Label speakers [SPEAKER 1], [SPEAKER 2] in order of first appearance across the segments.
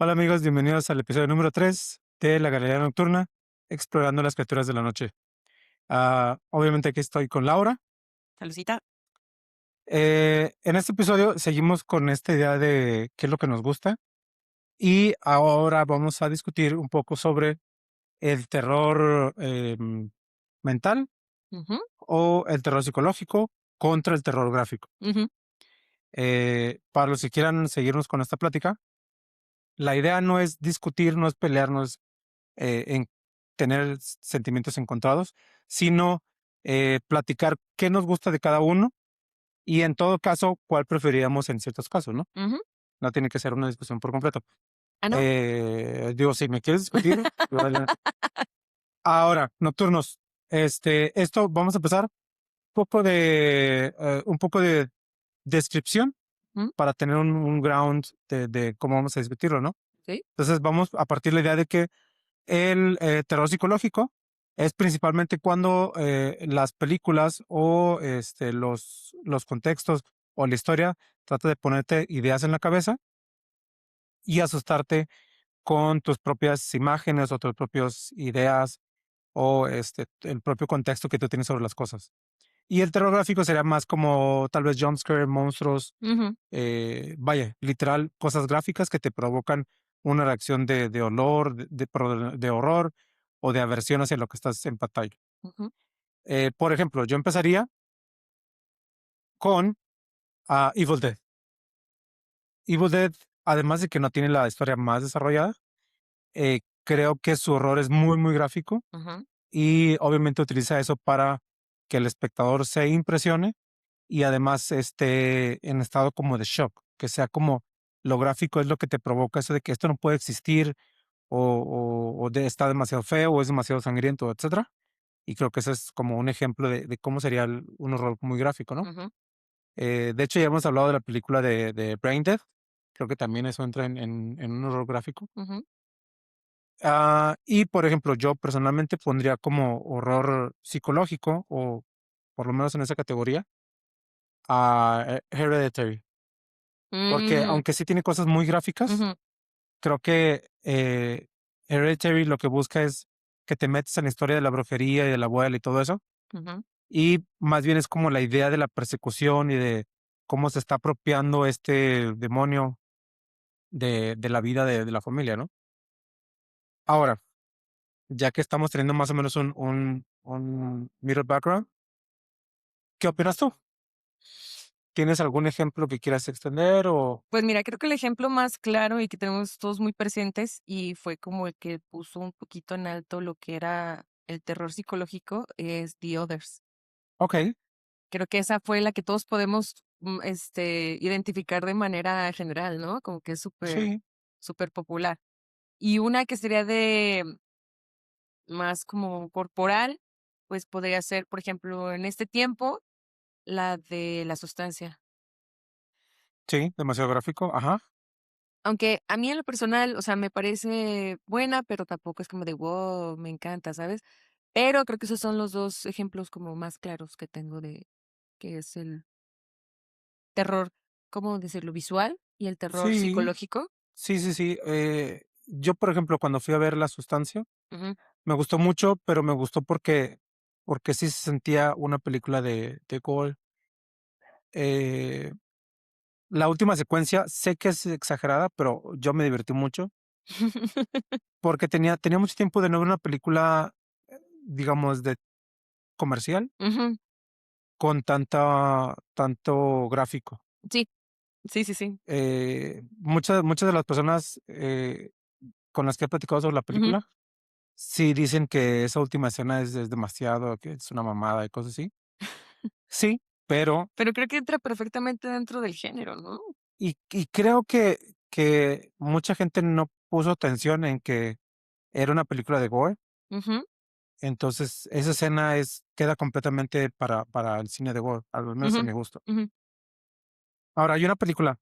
[SPEAKER 1] Hola amigos, bienvenidos al episodio número 3 de La Galería Nocturna, explorando las criaturas de la noche. Obviamente aquí estoy con Laura.
[SPEAKER 2] Salucita.
[SPEAKER 1] En este episodio seguimos con esta idea de qué es lo que nos gusta y ahora vamos a discutir un poco sobre el terror mental
[SPEAKER 2] Ujú,
[SPEAKER 1] o el terror psicológico contra el terror gráfico.
[SPEAKER 2] ujú,
[SPEAKER 1] Para los que quieran seguirnos con esta plática, la idea no es discutir, no es pelearnos en tener sentimientos encontrados, sino platicar qué nos gusta de cada uno y en todo caso, cuál preferiríamos en ciertos casos, ¿no?
[SPEAKER 2] ujú.
[SPEAKER 1] No tiene que ser una discusión por completo.
[SPEAKER 2] Ah, ¿no?
[SPEAKER 1] Digo, si me quieres discutir, adelante. Ahora, nocturnos, esto vamos a empezar un poco de descripción
[SPEAKER 2] Mm,
[SPEAKER 1] para tener un ground de cómo vamos a discutirlo, ¿no?
[SPEAKER 2] sí.
[SPEAKER 1] Entonces vamos a partir de la idea de que el terror psicológico es principalmente cuando las películas o los contextos o la historia trata de ponerte ideas en la cabeza y asustarte con tus propias imágenes o tus propias ideas o el propio contexto que tú tienes sobre las cosas. Y el terror gráfico sería más como tal vez jumpscare, monstruos,
[SPEAKER 2] Ujú,
[SPEAKER 1] vaya, literal, cosas gráficas que te provocan una reacción de olor, de horror o de aversión hacia lo que estás en pantalla.
[SPEAKER 2] ujú,
[SPEAKER 1] Por ejemplo, yo empezaría con Evil Dead. Evil Dead, además de que no tiene la historia más desarrollada, creo que su horror es muy, muy gráfico
[SPEAKER 2] ujú,
[SPEAKER 1] y obviamente utiliza eso para que el espectador se impresione y además esté en estado como de shock, que sea como lo gráfico es lo que te provoca eso de que esto no puede existir está demasiado feo o es demasiado sangriento, etcétera. Y creo que ese es como un ejemplo de cómo sería un horror muy gráfico, ¿no?
[SPEAKER 2] ujú,
[SPEAKER 1] De hecho, ya hemos hablado de la película de Brain Dead. Creo que también eso entra en un horror gráfico.
[SPEAKER 2] ujú.
[SPEAKER 1] Y por ejemplo, yo personalmente pondría como horror psicológico, o por lo menos en esa categoría, a Hereditary. Porque
[SPEAKER 2] Mm,
[SPEAKER 1] aunque sí tiene cosas muy gráficas,
[SPEAKER 2] ujú,
[SPEAKER 1] creo que Hereditary lo que busca es que te metes en la historia de la brujería y de la abuela y todo eso.
[SPEAKER 2] ujú,
[SPEAKER 1] Y más bien es como la idea de la persecución y de cómo se está apropiando este demonio de la vida de la familia, ¿no? Ahora, ya que estamos teniendo más o menos un middle background, ¿qué opinas tú? ¿Tienes algún ejemplo que quieras extender o?
[SPEAKER 2] Pues mira, creo que el ejemplo más claro y que tenemos todos muy presentes, y fue como el que puso un poquito en alto lo que era el terror psicológico, es The Others.
[SPEAKER 1] Ok,
[SPEAKER 2] Creo que esa fue la que todos podemos, identificar de manera general, ¿no? Como que es súper
[SPEAKER 1] sí,
[SPEAKER 2] súper popular. Y una que sería de más como corporal, pues podría ser, por ejemplo, en este tiempo, la de La Sustancia.
[SPEAKER 1] sí, demasiado gráfico, ajá.
[SPEAKER 2] Aunque a mí en lo personal, o sea, me parece buena, pero tampoco es como de, wow, me encanta, ¿sabes? Pero creo que esos son los 2 ejemplos como más claros que tengo de que es el terror, ¿cómo decirlo? Visual y el terror
[SPEAKER 1] Sí,
[SPEAKER 2] psicológico.
[SPEAKER 1] sí, sí, sí. Yo, por ejemplo, cuando fui a ver La Sustancia,
[SPEAKER 2] Ujú,
[SPEAKER 1] me gustó mucho, pero me gustó porque sí se sentía una película de gore. Eh, la última secuencia, sé que es exagerada, pero yo me divertí mucho, porque tenía mucho tiempo de no ver una película, digamos, de comercial
[SPEAKER 2] ujú.
[SPEAKER 1] con tanto gráfico.
[SPEAKER 2] Sí, sí, sí, sí.
[SPEAKER 1] Muchas de las personas, con las que he platicado sobre la
[SPEAKER 2] Ujú.
[SPEAKER 1] película, sí dicen que esa última escena es demasiado, que es una mamada y cosas así. Sí, pero
[SPEAKER 2] Pero creo que entra perfectamente dentro del género, ¿no?
[SPEAKER 1] y creo que mucha gente no puso atención en que era una película de gore,
[SPEAKER 2] Ujú,
[SPEAKER 1] entonces esa escena queda completamente para el cine de gore, al menos
[SPEAKER 2] ujú,
[SPEAKER 1] a mi gusto.
[SPEAKER 2] ujú,
[SPEAKER 1] Ahora, hay una película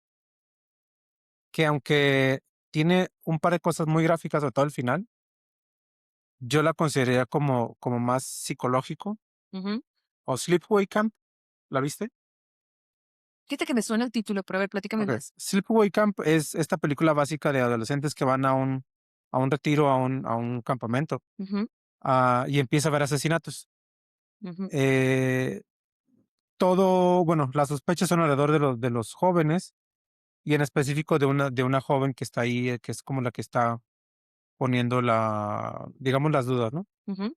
[SPEAKER 1] que aunque tiene un par de cosas muy gráficas, sobre todo el final, yo la consideraría como más psicológico,
[SPEAKER 2] ujú.
[SPEAKER 1] o Sleepaway Camp, ¿la viste?
[SPEAKER 2] Fíjate que me suena el título, pero a ver, platícame
[SPEAKER 1] Ok.
[SPEAKER 2] más.
[SPEAKER 1] Sleepaway Camp es esta película básica de adolescentes que van a un retiro, a un campamento,
[SPEAKER 2] Ujú,
[SPEAKER 1] y empieza a haber asesinatos.
[SPEAKER 2] ujú,
[SPEAKER 1] Eh, bueno, las sospechas son alrededor de los jóvenes y en específico de una joven que está ahí, que es como la que está poniendo digamos, las dudas, ¿no?
[SPEAKER 2] ujú,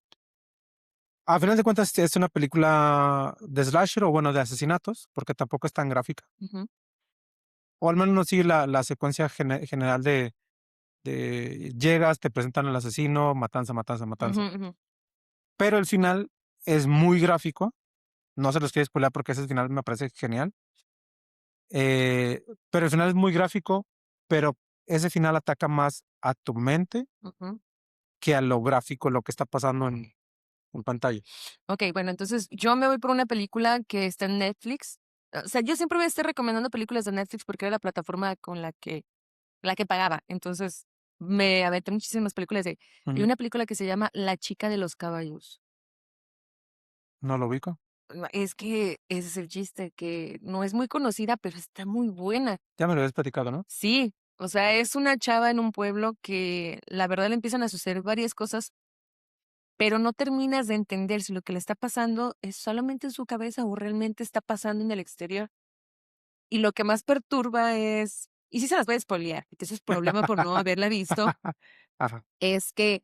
[SPEAKER 1] A final de cuentas es una película de slasher o bueno, de asesinatos, porque tampoco es tan gráfica.
[SPEAKER 2] ujú,
[SPEAKER 1] O al menos no sigue la secuencia general de llegas, te presentan al asesino, matanza, matanza,
[SPEAKER 2] ujú,
[SPEAKER 1] matanza.
[SPEAKER 2] ujú.
[SPEAKER 1] Pero el final es muy gráfico. No se los quiero spoiler porque ese final me parece genial. Eh, pero el final es muy gráfico, pero ese final ataca más a tu mente
[SPEAKER 2] Ujú.
[SPEAKER 1] que a lo gráfico, lo que está pasando en pantalla.
[SPEAKER 2] Okey, bueno, entonces yo me voy por una película que está en Netflix. O sea, yo siempre voy a estar recomendando películas de Netflix porque era la plataforma con la que pagaba. Entonces, me aventé muchísimas películas de hay
[SPEAKER 1] Ujú.
[SPEAKER 2] una película que se llama La chica de los caballos.
[SPEAKER 1] No lo ubico.
[SPEAKER 2] Es que ese es el chiste, que no es muy conocida, pero está muy buena.
[SPEAKER 1] Ya me lo habías platicado, ¿no?
[SPEAKER 2] Sí, o sea, es una chava en un pueblo que la verdad le empiezan a suceder varias cosas, pero no terminas de entender si lo que le está pasando es solamente en su cabeza o realmente está pasando en el exterior. Y lo que más perturba es, y sí se las voy a espolear, que eso es problema por no haberla visto,
[SPEAKER 1] Ajá.
[SPEAKER 2] es que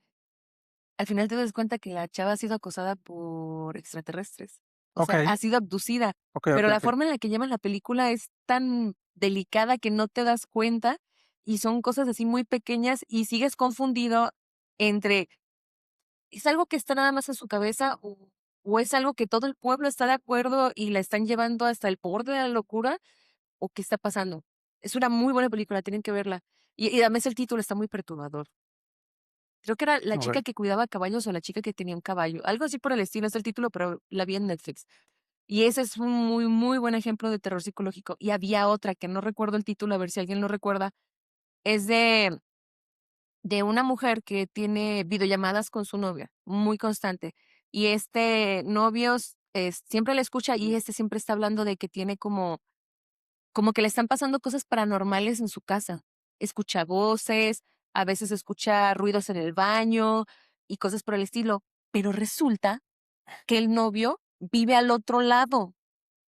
[SPEAKER 2] al final te das cuenta que la chava ha sido acosada por extraterrestres. O sea,
[SPEAKER 1] Ok,
[SPEAKER 2] ha sido abducida,
[SPEAKER 1] ok, ok,
[SPEAKER 2] pero la
[SPEAKER 1] ok.
[SPEAKER 2] forma en la que llevan la película es tan delicada que no te das cuenta y son cosas así muy pequeñas y sigues confundido entre, ¿es algo que está nada más en su cabeza o es algo que todo el pueblo está de acuerdo y la están llevando hasta el borde de la locura o qué está pasando? Es una muy buena película, tienen que verla. Y además el título está muy perturbador. Creo que era La
[SPEAKER 1] Ok.
[SPEAKER 2] chica que cuidaba caballos o La chica que tenía un caballo. Algo así por el estilo es el título, pero la vi en Netflix. Y ese es un muy, muy buen ejemplo de terror psicológico. Y había otra que no recuerdo el título, a ver si alguien lo recuerda. Es de una mujer que tiene videollamadas con su novia, muy constante. Y este novio siempre la escucha y este siempre está hablando de que tiene como que le están pasando cosas paranormales en su casa. Escucha voces, a veces escucha ruidos en el baño y cosas por el estilo, pero resulta que el novio vive al otro lado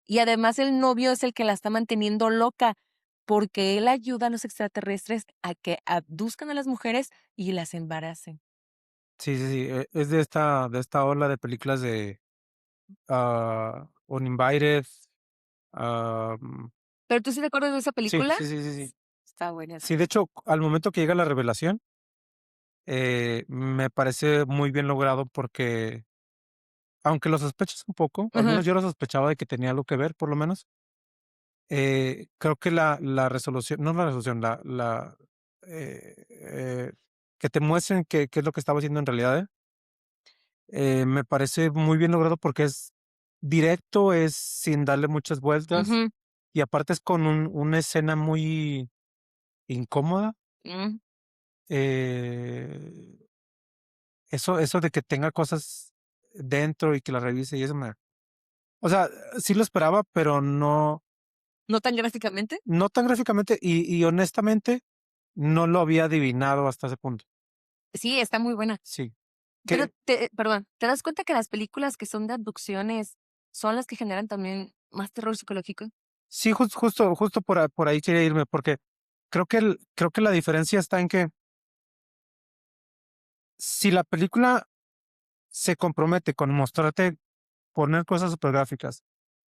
[SPEAKER 2] y además el novio es el que la está manteniendo loca porque él ayuda a los extraterrestres a que abduzcan a las mujeres y las embaracen.
[SPEAKER 1] Sí, sí, sí. Es de esta ola de películas de Uninvited. am,
[SPEAKER 2] ¿Pero tú sí te acuerdas de esa
[SPEAKER 1] sí,
[SPEAKER 2] película?
[SPEAKER 1] sí, sí, sí,
[SPEAKER 2] S
[SPEAKER 1] sí.
[SPEAKER 2] Está buena esa.
[SPEAKER 1] Sí, de hecho, al momento que llega la revelación, me parece muy bien logrado porque, aunque lo sospechas un poco, al
[SPEAKER 2] Ajá.
[SPEAKER 1] menos yo lo sospechaba de que tenía algo que ver, por lo menos, creo que la resolución, no la resolución, eh, eh, que te muestren qué es lo que estaba haciendo en realidad, me parece muy bien logrado porque es directo, es sin darle muchas vueltas
[SPEAKER 2] Ujú,
[SPEAKER 1] y aparte es con una escena muy incómoda.
[SPEAKER 2] mm.
[SPEAKER 1] eh, eso de que tenga cosas dentro y que la revise y eso o sea, sí lo esperaba, pero
[SPEAKER 2] ¿No tan gráficamente?
[SPEAKER 1] no tan gráficamente y honestamente no lo había adivinado hasta ese punto.
[SPEAKER 2] Sí, está muy buena.
[SPEAKER 1] Sí,
[SPEAKER 2] Pero
[SPEAKER 1] que
[SPEAKER 2] perdón, ¿te das cuenta que las películas que son de abducciones son las que generan también más terror psicológico?
[SPEAKER 1] sí, justo por ahí quería irme, porque creo que la diferencia está en que si la película se compromete con mostrarte, poner cosas supergráficas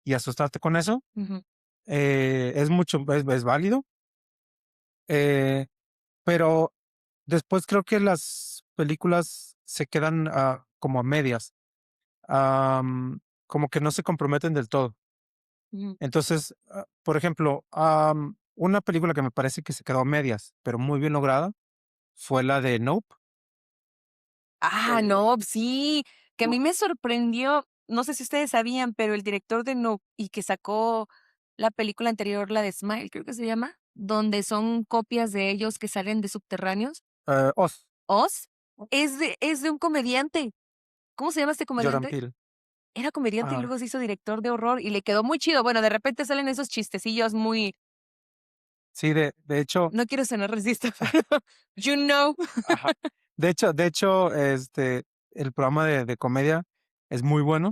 [SPEAKER 1] y asustarte con eso,
[SPEAKER 2] Ujú,
[SPEAKER 1] es válido, eh, pero después creo que las películas se quedan, como a medias, como que no se comprometen del todo.
[SPEAKER 2] ujú.
[SPEAKER 1] Entonces, por ejemplo, una película que me parece que se quedó a medias, pero muy bien lograda, fue la de Nope.
[SPEAKER 2] Ah,
[SPEAKER 1] Eh,
[SPEAKER 2] no, sí, que a mí me sorprendió, no sé si ustedes sabían, pero el director de No y que sacó la película anterior, la de Smile, creo que se llama, donde son copias de ellos que salen de subterráneos,
[SPEAKER 1] Oz,
[SPEAKER 2] Oz, es de un comediante. ¿Cómo se llama este
[SPEAKER 1] Jordan
[SPEAKER 2] comediante?
[SPEAKER 1] Peele.
[SPEAKER 2] era comediante y
[SPEAKER 1] Ajá.
[SPEAKER 2] luego se hizo director de horror y le quedó muy chido. Bueno, de repente salen esos chistecillos muy,
[SPEAKER 1] Sí, de hecho,
[SPEAKER 2] no quiero sonar racista, pero you know.
[SPEAKER 1] ajá. De hecho, el programa de comedia es muy bueno,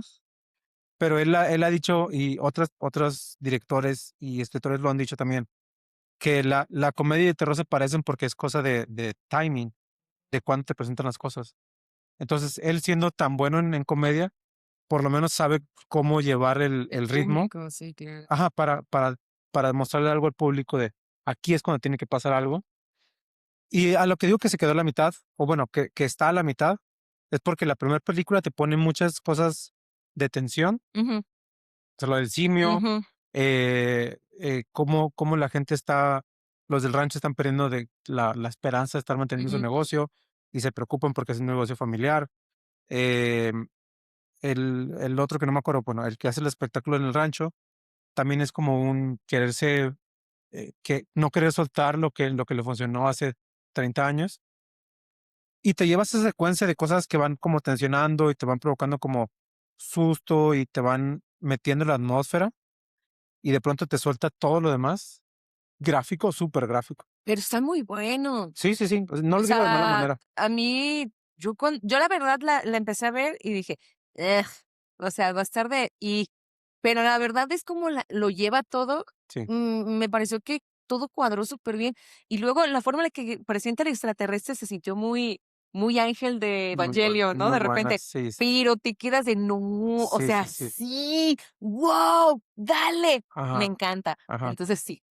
[SPEAKER 1] pero él ha dicho, y otros directores y escritores lo han dicho también, que la comedia y el terror se parecen porque es cosa de timing, de cuándo te presentan las cosas. Entonces, él siendo tan bueno en comedia, por lo menos sabe cómo llevar
[SPEAKER 2] El
[SPEAKER 1] el ritmo,
[SPEAKER 2] público, sí, tiene.
[SPEAKER 1] ajá, para mostrarle algo al público de aquí es cuando tiene que pasar algo. Y a lo que digo que se quedó a la mitad, o bueno, que está a la mitad, es porque la primera película te pone muchas cosas de tensión,
[SPEAKER 2] Ujú,
[SPEAKER 1] o sea, lo del simio,
[SPEAKER 2] ujú,
[SPEAKER 1] cómo la gente está, los del rancho están perdiendo de la esperanza de estar manteniendo su
[SPEAKER 2] ujú.
[SPEAKER 1] negocio y se preocupan porque es un negocio familiar. Em, el otro que no me acuerdo, bueno, el que hace el espectáculo en el rancho, también es como un quererse, que no querer soltar lo que le funcionó hace 30 años. Y te llevas esa secuencia de cosas que van como tensionando y te van provocando como susto y te van metiendo en la atmósfera y de pronto te suelta todo lo demás. Gráfico, súper gráfico.
[SPEAKER 2] Pero está muy bueno.
[SPEAKER 1] Sí, sí, sí. O sea, no
[SPEAKER 2] O
[SPEAKER 1] lo digo de mala
[SPEAKER 2] sea,
[SPEAKER 1] manera.
[SPEAKER 2] a mí, yo la verdad la empecé a ver y dije: "Ugh", o sea, va a estar pero la verdad es como lo lleva todo,
[SPEAKER 1] Sí.
[SPEAKER 2] me pareció que todo cuadró súper bien. Y luego la forma en la que presenta el extraterrestre se sintió muy muy Ángel de Evangelion, ¿no?
[SPEAKER 1] Muy
[SPEAKER 2] De
[SPEAKER 1] buena.
[SPEAKER 2] repente,
[SPEAKER 1] Sí, sí, sí.
[SPEAKER 2] pero te quedas de: "No", o
[SPEAKER 1] Sí,
[SPEAKER 2] sea,
[SPEAKER 1] sí, sí.
[SPEAKER 2] sí, guau, dale, me
[SPEAKER 1] Ajá,
[SPEAKER 2] encanta.
[SPEAKER 1] ajá.
[SPEAKER 2] Entonces sí.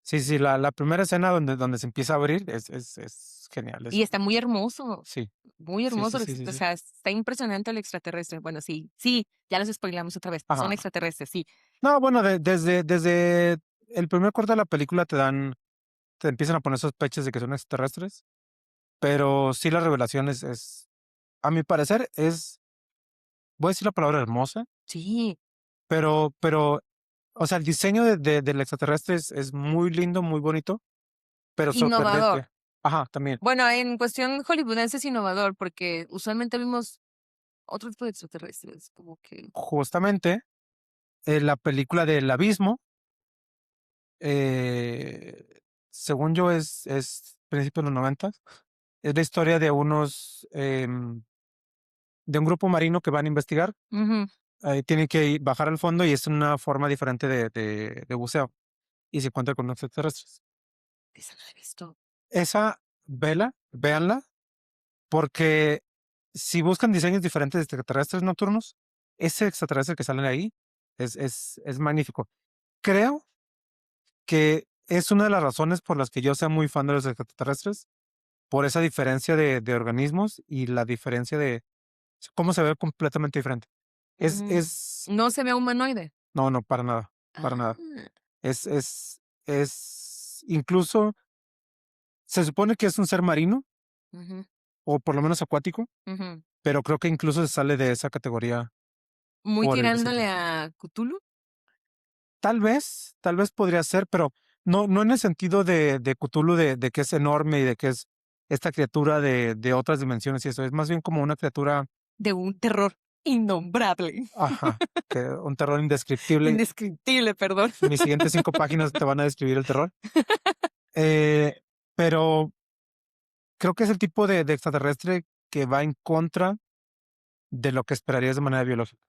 [SPEAKER 1] Sí, sí, la primera escena donde se empieza a abrir es genial.
[SPEAKER 2] Y está muy hermoso.
[SPEAKER 1] Sí,
[SPEAKER 2] Muy
[SPEAKER 1] sí,
[SPEAKER 2] hermoso,
[SPEAKER 1] sí, sí, sí,
[SPEAKER 2] o
[SPEAKER 1] sí.
[SPEAKER 2] sea, está impresionante el extraterrestre. Bueno, sí, sí, ya los spoilamos otra vez. Son
[SPEAKER 1] Ajá.
[SPEAKER 2] extraterrestres, sí.
[SPEAKER 1] No, bueno, desde el primer corte de la película te empiezan a poner sospechas de que son extraterrestres. Pero sí, la revelación a mi parecer, voy a decir la palabra hermosa,
[SPEAKER 2] Sí,
[SPEAKER 1] pero, o sea, el diseño del extraterrestre es muy lindo, muy bonito, pero
[SPEAKER 2] innovador.
[SPEAKER 1] sorprendente. Ajá, también.
[SPEAKER 2] Bueno, en cuestión hollywoodense es innovador porque usualmente vimos otro tipo de extraterrestres, como que
[SPEAKER 1] Justamente, la película del Abismo, según yo, es principio de los 90. Es la historia de un grupo marino que van a investigar.
[SPEAKER 2] ujú,
[SPEAKER 1] Tienen que bajar al fondo y es una forma diferente de buceo y se encuentra con extraterrestres.
[SPEAKER 2] esa no la he visto.
[SPEAKER 1] Esa, véanla, porque si buscan diseños diferentes de extraterrestres nocturnos, ese extraterrestre que sale ahí es magnífico. Creo que es una de las razones por las que yo sea muy fan de los extraterrestres, por esa diferencia de organismos y la diferencia de cómo se ve completamente diferente. Es,
[SPEAKER 2] Mm,
[SPEAKER 1] es,
[SPEAKER 2] no se ve humanoide.
[SPEAKER 1] no, no, para nada, para nada.
[SPEAKER 2] Ah,
[SPEAKER 1] Incluso se supone que es un ser marino,
[SPEAKER 2] ujú,
[SPEAKER 1] o por lo menos acuático,
[SPEAKER 2] ujú.
[SPEAKER 1] pero creo que incluso se sale de esa categoría
[SPEAKER 2] Muy
[SPEAKER 1] por el diseño.
[SPEAKER 2] tirándole a Cthulhu.
[SPEAKER 1] Tal vez podría ser, pero no en el sentido de Cthulhu, de que es enorme y de que es esta criatura de otras dimensiones y eso, es más bien como una criatura,
[SPEAKER 2] De un terror innombrable,
[SPEAKER 1] ajá, que un terror indescriptible.
[SPEAKER 2] indescriptible, perdón.
[SPEAKER 1] Mis siguientes 5 páginas te van a describir el terror. Eh, pero creo que es el tipo de extraterrestre que va en contra de lo que esperarías de manera biológica.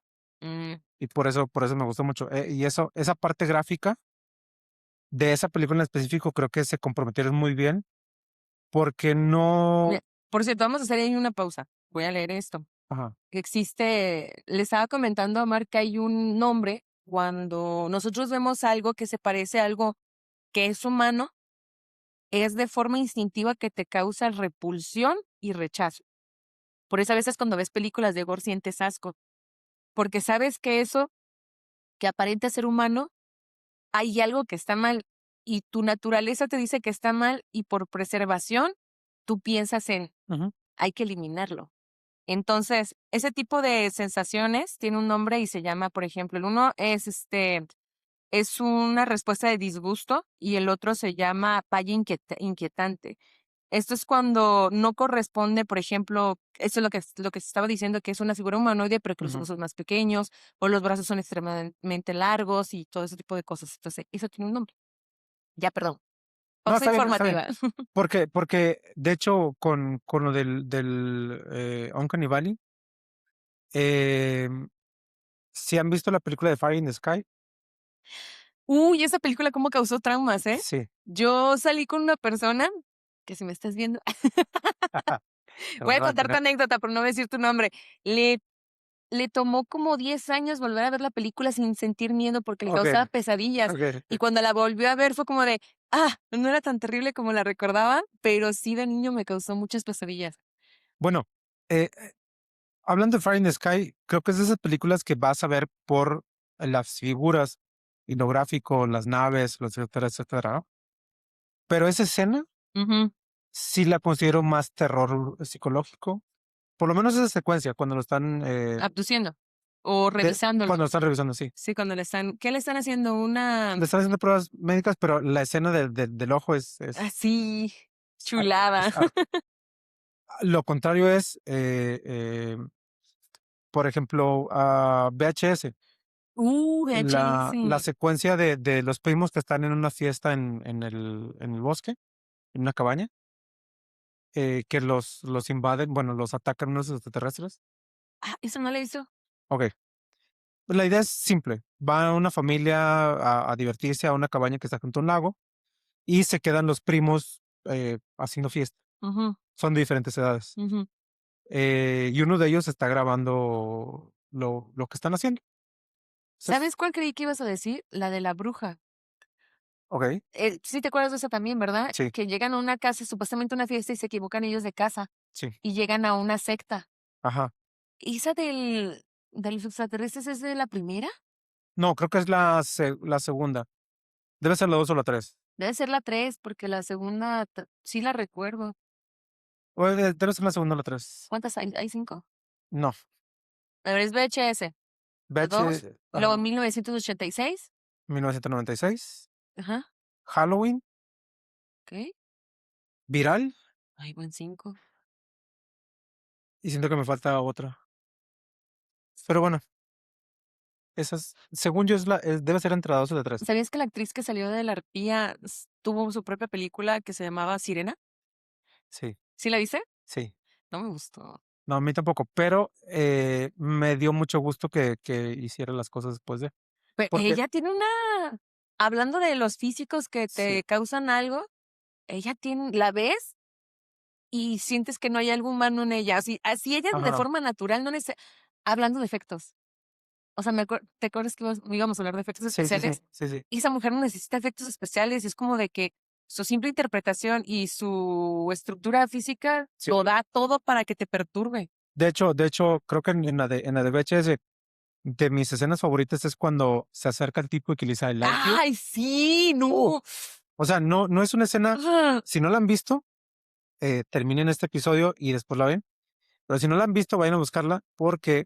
[SPEAKER 2] Mm,
[SPEAKER 1] Y por eso me gustó mucho. Y esa parte gráfica de esa película en específico, creo que se comprometieron muy bien, porque
[SPEAKER 2] mira,
[SPEAKER 1] no.
[SPEAKER 2] por cierto, vamos a hacer ahí una pausa. Voy a leer esto.
[SPEAKER 1] Ajá,
[SPEAKER 2] Que existe, le estaba comentando a Mark que hay un nombre cuando nosotros vemos algo que se parece a algo que es humano, es de forma instintiva que te causa repulsión y rechazo. Por eso a veces cuando ves películas de gore sientes asco, porque sabes que eso que aparenta ser humano, hay algo que está mal y tu naturaleza te dice que está mal y por preservación tú piensas en
[SPEAKER 1] ujú,
[SPEAKER 2] hay que eliminarlo. Entonces, ese tipo de sensaciones tiene un nombre y se llama, por ejemplo, el uno es es una respuesta de disgusto y el otro se llama falla inquietante. Esto es cuando no corresponde, por ejemplo, eso es lo que se estaba diciendo, que es una figura humanoide, pero que los
[SPEAKER 1] Ujú.
[SPEAKER 2] ojos son más pequeños, o los brazos son extremadamente largos y todo ese tipo de cosas. Entonces, eso tiene un nombre. Ya, perdón.
[SPEAKER 1] No,
[SPEAKER 2] Pausa
[SPEAKER 1] está bien, está bien.
[SPEAKER 2] informativa.
[SPEAKER 1] Porque de hecho, con lo Uncanny Valley, em, si han visto la película de Fire in the Sky,
[SPEAKER 2] Uy, esa película cómo causó traumas, ¿eh?
[SPEAKER 1] sí.
[SPEAKER 2] Yo salí con una persona, que si me estás viendo,
[SPEAKER 1] Te
[SPEAKER 2] voy a
[SPEAKER 1] voy a
[SPEAKER 2] contar tu
[SPEAKER 1] tener.
[SPEAKER 2] anécdota, pero no voy a decir tu nombre. Le Le tomó como 10 años volver a ver la película sin sentir miedo porque le
[SPEAKER 1] Ok,
[SPEAKER 2] causaba pesadillas.
[SPEAKER 1] ok,
[SPEAKER 2] Y
[SPEAKER 1] ok.
[SPEAKER 2] cuando la volvió a ver fue como de, no era tan terrible como la recordaba, pero sí de niño me causó muchas pesadillas.
[SPEAKER 1] Bueno, eh, hablando de Fire in the Sky, creo que es de esas películas que vas a ver por las figuras y lo gráfico, las naves, los etcétera, etcétera, ¿no? Pero esa escena
[SPEAKER 2] Ujú.
[SPEAKER 1] sí la considero más terror psicológico. Por lo menos esa secuencia, cuando lo están,
[SPEAKER 2] Abduciendo o revisándolo.
[SPEAKER 1] cuando lo están revisando, sí.
[SPEAKER 2] Sí, cuando ¿qué le están haciendo? Una
[SPEAKER 1] Le están haciendo pruebas médicas, pero la escena del ojo
[SPEAKER 2] así,
[SPEAKER 1] es
[SPEAKER 2] chulada.
[SPEAKER 1] lo contrario es, por ejemplo, VHS, la
[SPEAKER 2] VHS.
[SPEAKER 1] secuencia de los primos que están en una fiesta en el bosque, en una cabaña, que los invaden, bueno, los atacan unos extraterrestres.
[SPEAKER 2] Eso no lo hizo.
[SPEAKER 1] Ok, pues la idea es simple. Va una familia a divertirse a una cabaña que está junto a un lago y se quedan los primos haciendo fiesta.
[SPEAKER 2] Ujú,
[SPEAKER 1] Son de diferentes edades.
[SPEAKER 2] ujú.
[SPEAKER 1] Y uno de ellos está grabando lo que están haciendo. Entonces,
[SPEAKER 2] ¿Sabes cuál creí que ibas a decir? La de la bruja.
[SPEAKER 1] ok,
[SPEAKER 2] Sí te acuerdas de esa también, ¿verdad?
[SPEAKER 1] sí,
[SPEAKER 2] Que llegan a una casa, supuestamente una fiesta, y se equivocan ellos de casa,
[SPEAKER 1] sí,
[SPEAKER 2] y llegan a una secta.
[SPEAKER 1] ajá.
[SPEAKER 2] ¿Esa de los extraterrestres es de la primera?
[SPEAKER 1] No, creo que es la segunda. Debe ser la 2 o la 3.
[SPEAKER 2] Debe ser la 3 porque la segunda sí la recuerdo.
[SPEAKER 1] Debe ser la segunda o la 3.
[SPEAKER 2] ¿Cuántas hay? ¿Hay 5?
[SPEAKER 1] No,
[SPEAKER 2] A ver, es VHS, la 2, y
[SPEAKER 1] ajá,
[SPEAKER 2] luego 1986.
[SPEAKER 1] 1996,
[SPEAKER 2] Ajá,
[SPEAKER 1] Halloween,
[SPEAKER 2] okey.
[SPEAKER 1] Viral,
[SPEAKER 2] Ay, buen 5.
[SPEAKER 1] y siento que me falta otra. Pero bueno, esas, según yo, debe ser entre la 2 y la 3.
[SPEAKER 2] ¿Sabías que la actriz que salió de la arpía tuvo su propia película que se llamaba Sirena?
[SPEAKER 1] Sí,
[SPEAKER 2] ¿Sí la viste?
[SPEAKER 1] sí.
[SPEAKER 2] No me gustó.
[SPEAKER 1] No, a mí tampoco, pero me dio mucho gusto que hiciera las cosas después de. Porque,
[SPEAKER 2] Ella tiene hablando de los físicos que
[SPEAKER 1] sí,
[SPEAKER 2] te causan algo, ella la ves y sientes que no hay algo humano en ella, así ella de
[SPEAKER 1] ajá,
[SPEAKER 2] forma natural, no hablando de efectos. O sea, ¿te acuerdas que íbamos a hablar de efectos
[SPEAKER 1] sí, sí, sí,
[SPEAKER 2] especiales?
[SPEAKER 1] sí, sí.
[SPEAKER 2] Y esa mujer no necesita efectos especiales, y es como de que su simple interpretación y su estructura física
[SPEAKER 1] Sí,
[SPEAKER 2] lo da todo para que te perturbe.
[SPEAKER 1] de hecho, creo que en la de VHS, de mis escenas favoritas es cuando se acerca el tipo y que le dice I like you.
[SPEAKER 2] ¡Ay, sí!
[SPEAKER 1] Uh,
[SPEAKER 2] ¡No!
[SPEAKER 1] o sea, no es una escena,
[SPEAKER 2] ¡Ah!
[SPEAKER 1] si no la han visto, terminen este episodio y después la ven. Pero si no la han visto, vayan a buscarla porque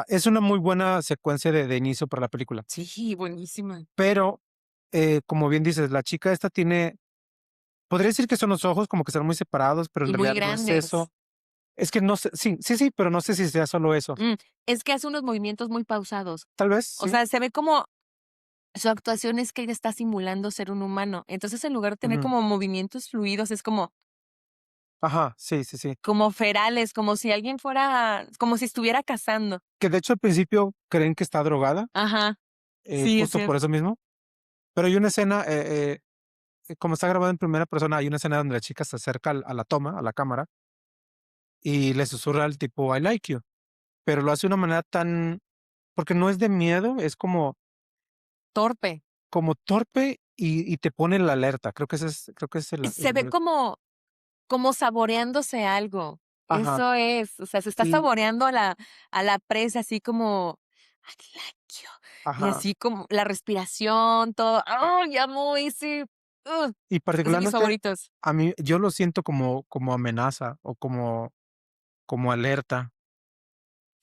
[SPEAKER 1] es una muy buena secuencia de inicio para la película.
[SPEAKER 2] Sí, buenísima.
[SPEAKER 1] Pero, como bien dices, la chica esta podría decir que son los ojos como que están muy separados, pero en
[SPEAKER 2] Y muy
[SPEAKER 1] realidad no es
[SPEAKER 2] grandes.
[SPEAKER 1] eso. Es que no sé, sí, sí, sí, pero no sé si sea solo eso.
[SPEAKER 2] Mm, es que hace unos movimientos muy pausados.
[SPEAKER 1] Tal vez,
[SPEAKER 2] O
[SPEAKER 1] sí.
[SPEAKER 2] sea, se ve como su actuación es que ella está simulando ser un humano. Entonces, en lugar de tener
[SPEAKER 1] Ujú.
[SPEAKER 2] como movimientos fluidos, es
[SPEAKER 1] Ajá, sí, sí, sí.
[SPEAKER 2] como ferales, como si alguien fuera, como si estuviera cazando.
[SPEAKER 1] Que de hecho al principio creen que está drogada,
[SPEAKER 2] Ajá, sí, es
[SPEAKER 1] justo por
[SPEAKER 2] cierto.
[SPEAKER 1] eso mismo. Pero hay una escena, como está grabado en primera persona, hay una escena donde la chica se acerca a la toma, a la cámara, y le susurra al tipo I like you. Pero lo hace de una manera tan, porque no es de miedo, es
[SPEAKER 2] Torpe.
[SPEAKER 1] como torpe y te pone la alerta. Creo que es
[SPEAKER 2] Se ve como saboreándose algo.
[SPEAKER 1] ajá.
[SPEAKER 2] Eso es, o sea, se está
[SPEAKER 1] Y,
[SPEAKER 2] saboreando a la presa, así como, I like you. Y
[SPEAKER 1] ajá.
[SPEAKER 2] así como la respiración, todo. ¡Ay, amo ese!
[SPEAKER 1] Y
[SPEAKER 2] Es de mis
[SPEAKER 1] particularmente
[SPEAKER 2] favoritos.
[SPEAKER 1] a mí, yo lo siento como amenaza o como alerta,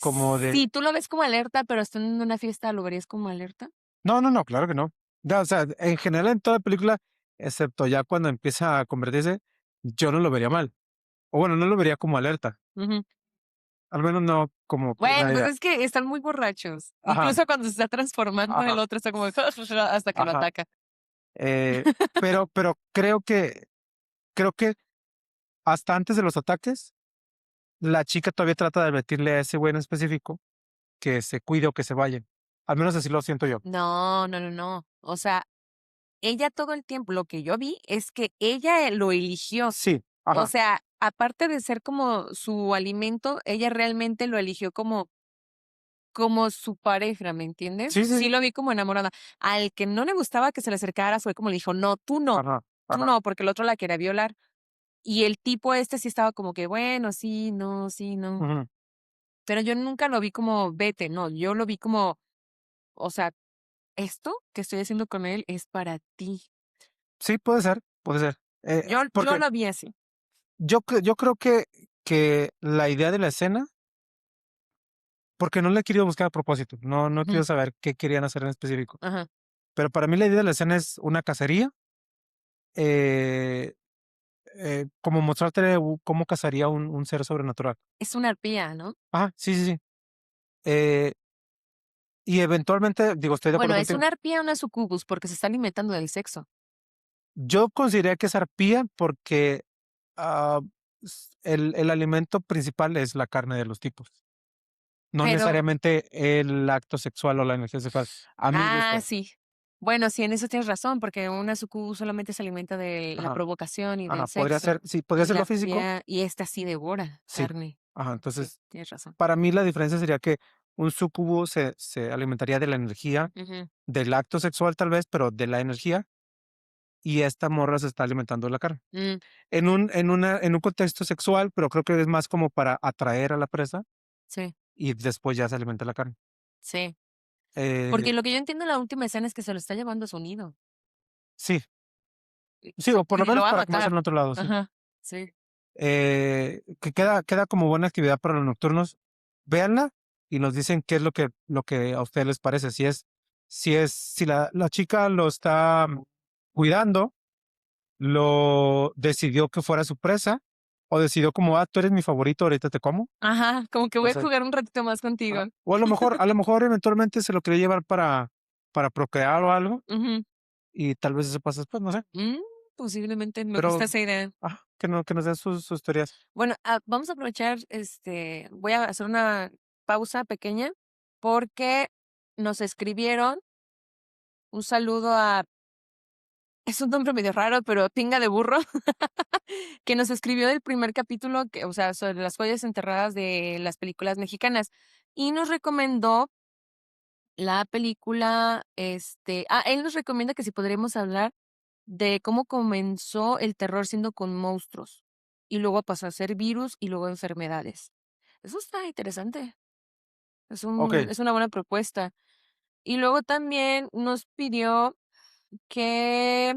[SPEAKER 1] como de,
[SPEAKER 2] Sí, tú lo ves como alerta, pero estando en una fiesta, ¿lo verías como alerta?
[SPEAKER 1] no, no, no, claro que no. Ya, o sea, en general en toda película, excepto ya cuando empieza a convertirse, yo no lo vería mal. O bueno, no lo vería como alerta.
[SPEAKER 2] Ujú.
[SPEAKER 1] Al menos no como
[SPEAKER 2] Bueno,
[SPEAKER 1] primera
[SPEAKER 2] pues
[SPEAKER 1] idea.
[SPEAKER 2] es que están muy borrachos.
[SPEAKER 1] Ajá,
[SPEAKER 2] Incluso cuando se está transformando el
[SPEAKER 1] ajá,
[SPEAKER 2] otro está como hasta que lo
[SPEAKER 1] ajá.
[SPEAKER 2] ataca.
[SPEAKER 1] Eh, pero creo que hasta antes de los ataques, la chica todavía trata de advertirle a ese güey en específico que se cuide o que se vaya. Al menos así lo siento yo.
[SPEAKER 2] No, no, no, no. O sea, ella todo el tiempo, lo que yo vi es que ella lo eligió.
[SPEAKER 1] Sí,
[SPEAKER 2] O
[SPEAKER 1] ajá.
[SPEAKER 2] sea, aparte de ser como su alimento, ella realmente lo eligió como su pareja, ¿me entiendes?
[SPEAKER 1] Sí, sí,
[SPEAKER 2] Sí
[SPEAKER 1] sí.
[SPEAKER 2] lo vi como enamorada. Al que no le gustaba que se le acercara fue como le dijo, no,
[SPEAKER 1] Ajá,
[SPEAKER 2] tú
[SPEAKER 1] ajá.
[SPEAKER 2] no, porque el otro la quería violar. Y el tipo este sí estaba como que, bueno, sí, no, sí, no.
[SPEAKER 1] Ujú.
[SPEAKER 2] Pero yo nunca lo vi como vete, no, yo lo vi como, o sea, esto que estoy haciendo con él es para ti.
[SPEAKER 1] Sí, puede ser, puede ser.
[SPEAKER 2] Yo
[SPEAKER 1] Porque
[SPEAKER 2] lo vi así.
[SPEAKER 1] yo creo que la idea de la escena, porque no la he querido buscar a propósito, no he
[SPEAKER 2] Ujú,
[SPEAKER 1] querido saber qué querían hacer en específico.
[SPEAKER 2] ajá.
[SPEAKER 1] Pero para mí la idea de la escena es una cacería, eh, como mostrarte cómo cazaría un ser sobrenatural.
[SPEAKER 2] Es una arpía, ¿no?
[SPEAKER 1] Ajá, sí, sí, sí. Eh, y eventualmente, digo, estoy de acuerdo
[SPEAKER 2] Bueno, es
[SPEAKER 1] contigo.
[SPEAKER 2] una arpía, una sucubus, porque se está alimentando del sexo.
[SPEAKER 1] Yo consideraría que es arpía porque ah, el alimento principal es la carne de los tipos, no
[SPEAKER 2] Pero,
[SPEAKER 1] necesariamente el acto sexual o la energía sexual, a mi gusto.
[SPEAKER 2] sí. Bueno, sí, en eso tienes razón, porque una sucubus solamente se alimenta de la
[SPEAKER 1] Ajá,
[SPEAKER 2] provocación y
[SPEAKER 1] ajá,
[SPEAKER 2] del
[SPEAKER 1] podría
[SPEAKER 2] sexo.
[SPEAKER 1] ser, sí, podría
[SPEAKER 2] Y
[SPEAKER 1] ser
[SPEAKER 2] la
[SPEAKER 1] lo físico,
[SPEAKER 2] arpía, y esta sí devora
[SPEAKER 1] sí.
[SPEAKER 2] carne.
[SPEAKER 1] Ajá,
[SPEAKER 2] Sí,
[SPEAKER 1] entonces,
[SPEAKER 2] tienes razón.
[SPEAKER 1] para mí la diferencia sería que un sucubo se alimentaría de la energía,
[SPEAKER 2] Ujú,
[SPEAKER 1] del acto sexual tal vez, pero de la energía, y esta morra se está alimentando de la carne.
[SPEAKER 2] mm,
[SPEAKER 1] En un contexto sexual, pero creo que es más como para atraer a la presa
[SPEAKER 2] sí,
[SPEAKER 1] y después ya se alimenta la carne.
[SPEAKER 2] sí. Porque
[SPEAKER 1] Eh,
[SPEAKER 2] lo que yo entiendo en la última escena es que se lo está llevando a su nido.
[SPEAKER 1] sí, sí, o por lo
[SPEAKER 2] Y lo
[SPEAKER 1] menos
[SPEAKER 2] va a
[SPEAKER 1] para comerse
[SPEAKER 2] matar.
[SPEAKER 1] en otro lado, sí.
[SPEAKER 2] Ajá, sí.
[SPEAKER 1] Que queda como buena actividad para los nocturnos. Véanla y nos dicen qué es lo que a ustedes les parece. Si la chica lo está cuidando, lo decidió que fuera su presa, o decidió como, tú eres mi favorito, ahorita te como.
[SPEAKER 2] Ajá, como que
[SPEAKER 1] O
[SPEAKER 2] voy a
[SPEAKER 1] sea,
[SPEAKER 2] jugar un ratito más contigo.
[SPEAKER 1] ajá. O a lo mejor eventualmente se lo quería llevar para procrear o algo,
[SPEAKER 2] Ujú.
[SPEAKER 1] y tal vez eso pasa después, no sé.
[SPEAKER 2] Mm, posiblemente, me gusta
[SPEAKER 1] Pero,
[SPEAKER 2] esa idea.
[SPEAKER 1] que nos den sus teorías.
[SPEAKER 2] Bueno, vamos a aprovechar, voy a hacer una pausa pequeña porque nos escribieron un saludo a, es un nombre medio raro, pero Pinga de Burro, que nos escribió del primer capítulo, que, o sea, sobre las joyas enterradas de las películas mexicanas y nos recomendó la película, él nos recomienda que si podríamos hablar de cómo comenzó el terror siendo con monstruos y luego pasó a ser virus y luego enfermedades. Eso está interesante.
[SPEAKER 1] Ok,
[SPEAKER 2] Es una buena propuesta. Y luego también nos pidió que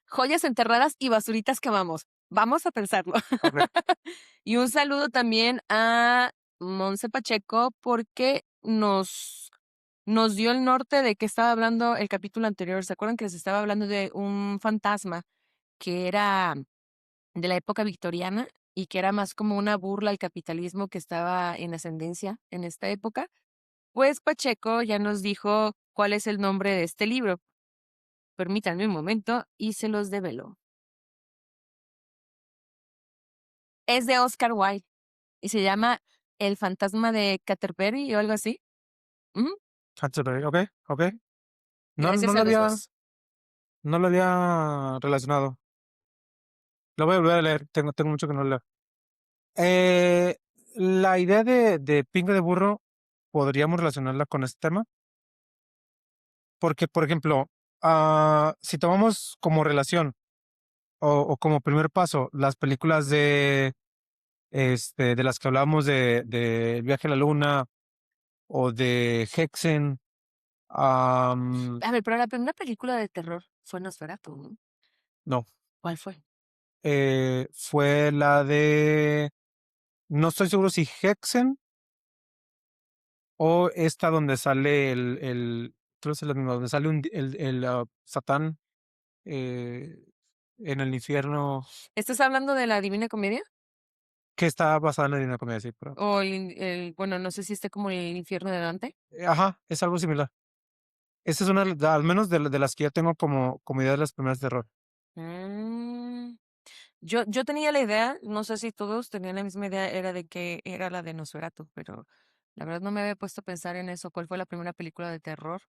[SPEAKER 2] joyas enterradas y basuritas que amamos. Vamos a pensarlo.
[SPEAKER 1] ok.
[SPEAKER 2] Y un saludo también a Monse Pacheco porque nos dio el norte de que estaba hablando el capítulo anterior. ¿Se acuerdan que les estaba hablando de un fantasma que era de la época victoriana y que era más como una burla al capitalismo que estaba en ascendencia en esta época? Pues Pacheco ya nos dijo cuál es el nombre de este libro. Permítanme un momento y se los develo. Es de Oscar Wilde y se llama El fantasma de Canterbury o algo así. Ujú.
[SPEAKER 1] Canterbury, ok, ok. No, no
[SPEAKER 2] Gracias
[SPEAKER 1] lo
[SPEAKER 2] a los
[SPEAKER 1] había,
[SPEAKER 2] dos.
[SPEAKER 1] no lo había relacionado. Lo voy a volver a leer. Tengo mucho que no leo. Eh, la idea de pinga de burro podríamos relacionarla con este tema. Porque, por ejemplo, si tomamos como relación o como primer paso las películas de las que hablábamos de El viaje a la luna o de Hexen,
[SPEAKER 2] A ver, pero la primera película de terror fue Nosferatu, ¿no?
[SPEAKER 1] no,
[SPEAKER 2] ¿Cuál fue?
[SPEAKER 1] fue la de, no estoy seguro si Hexen o esta donde sale creo que es la misma, donde sale el Satán. en el infierno,
[SPEAKER 2] ¿Estás hablando de la Divina Comedia?
[SPEAKER 1] que está basada en la Divina Comedia, sí, pero
[SPEAKER 2] O bueno, no sé si esté como el infierno de Dante.
[SPEAKER 1] ajá, es algo similar. Esa es una, al menos de las que yo tengo como idea de las primeras de terror.
[SPEAKER 2] Mm, yo tenía la idea, no sé si todos tenían la misma idea, era de que era la de Nosferatu, pero la verdad no me había puesto a pensar en eso. ¿Cuál fue la primera película de terror?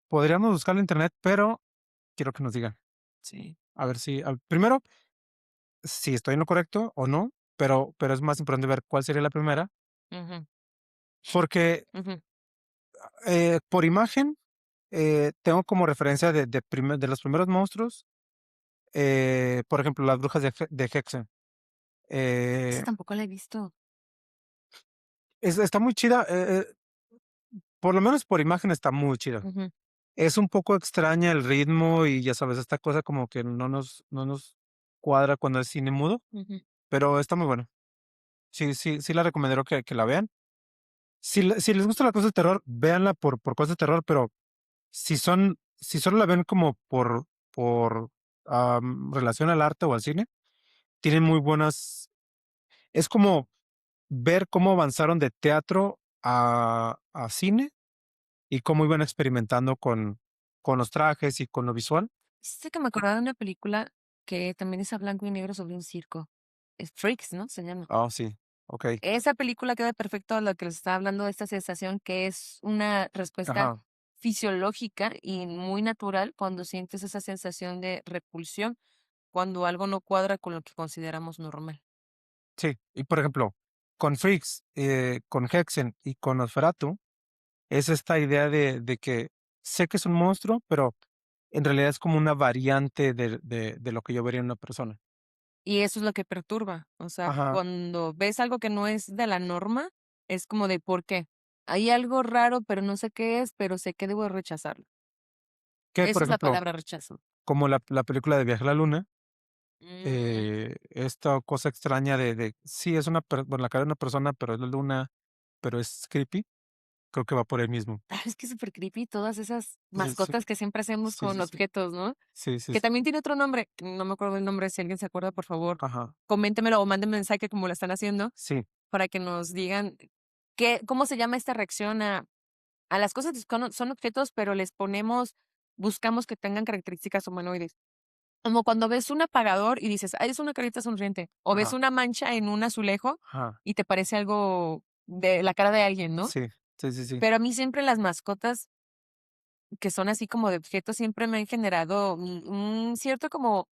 [SPEAKER 1] Podríamos buscarlo en internet, pero quiero que nos digan.
[SPEAKER 2] Sí.
[SPEAKER 1] A ver si, primero, si estoy en lo correcto o no, pero es más importante ver cuál sería la primera,
[SPEAKER 2] Ujú,
[SPEAKER 1] porque
[SPEAKER 2] ujú.
[SPEAKER 1] por imagen tengo como referencia de los primeros monstruos, por ejemplo, las brujas de Hexen.
[SPEAKER 2] Esa
[SPEAKER 1] Eh,
[SPEAKER 2] tampoco la he visto.
[SPEAKER 1] está muy chida, por lo menos por imagen está muy chida.
[SPEAKER 2] Ujú,
[SPEAKER 1] Es un poco extraña el ritmo y ya sabes, esta cosa como que no nos cuadra cuando es cine mudo,
[SPEAKER 2] ujú.
[SPEAKER 1] pero está muy bueno. Sí, sí, sí la recomendaría que la vean. Si les gusta la cosa de terror, véanla por cosas de terror, pero si solo la ven como por relación al arte o al cine, tienen muy buenas. Es como ver cómo avanzaron de teatro a cine y cómo iban experimentando con los trajes y con lo visual.
[SPEAKER 2] Sí que me acordaba de una película que también es a blanco y negro sobre un circo. Es Freaks, ¿no? Se llama.
[SPEAKER 1] Ah, sí, ok.
[SPEAKER 2] Esa película queda perfecto a lo que les estaba hablando de esta sensación que es una respuesta
[SPEAKER 1] Ajá,
[SPEAKER 2] fisiológica y muy natural cuando sientes esa sensación de repulsión cuando algo no cuadra con lo que consideramos normal.
[SPEAKER 1] sí. Y por ejemplo, con Freaks, con Hexen y con Nosferatu, es esta idea de que sé que es un monstruo, pero en realidad es como una variante de lo que yo vería en una persona.
[SPEAKER 2] Y eso es lo que perturba. O sea,
[SPEAKER 1] Ajá.
[SPEAKER 2] cuando ves algo que no es de la norma, es como de ¿por qué? Hay algo raro, pero no sé qué es, pero sé que debo rechazarlo.
[SPEAKER 1] Que, por
[SPEAKER 2] Esa es la
[SPEAKER 1] ejemplo,
[SPEAKER 2] palabra rechazo.
[SPEAKER 1] como la película de Viaje a la Luna,
[SPEAKER 2] Mm.
[SPEAKER 1] esta cosa extraña sí, es bueno, la cara de una persona, pero es la luna, pero es creepy, creo que va por ahí mismo.
[SPEAKER 2] Es que es súper creepy todas esas
[SPEAKER 1] Sí, sí,
[SPEAKER 2] mascotas que siempre hacemos
[SPEAKER 1] sí,
[SPEAKER 2] con
[SPEAKER 1] sí, sí,
[SPEAKER 2] objetos, ¿no?
[SPEAKER 1] sí, sí,
[SPEAKER 2] Que
[SPEAKER 1] sí.
[SPEAKER 2] también tiene otro nombre, que no me acuerdo el nombre, si alguien se acuerda, por favor,
[SPEAKER 1] Ajá,
[SPEAKER 2] coméntemelo o mándenme mensaje como lo están haciendo
[SPEAKER 1] sí.
[SPEAKER 2] para que nos digan cómo se llama esta reacción a las cosas que son objetos, pero les ponemos, buscamos que tengan características humanoides. Como cuando ves un apagador y dices, es una carita sonriente, o ves
[SPEAKER 1] Ajá,
[SPEAKER 2] una mancha en un azulejo
[SPEAKER 1] ajá,
[SPEAKER 2] y te parece algo de la cara de alguien, ¿no?
[SPEAKER 1] sí, sí, sí, sí.
[SPEAKER 2] Pero a mí siempre las mascotas que son así como de objetos siempre me han generado un cierto como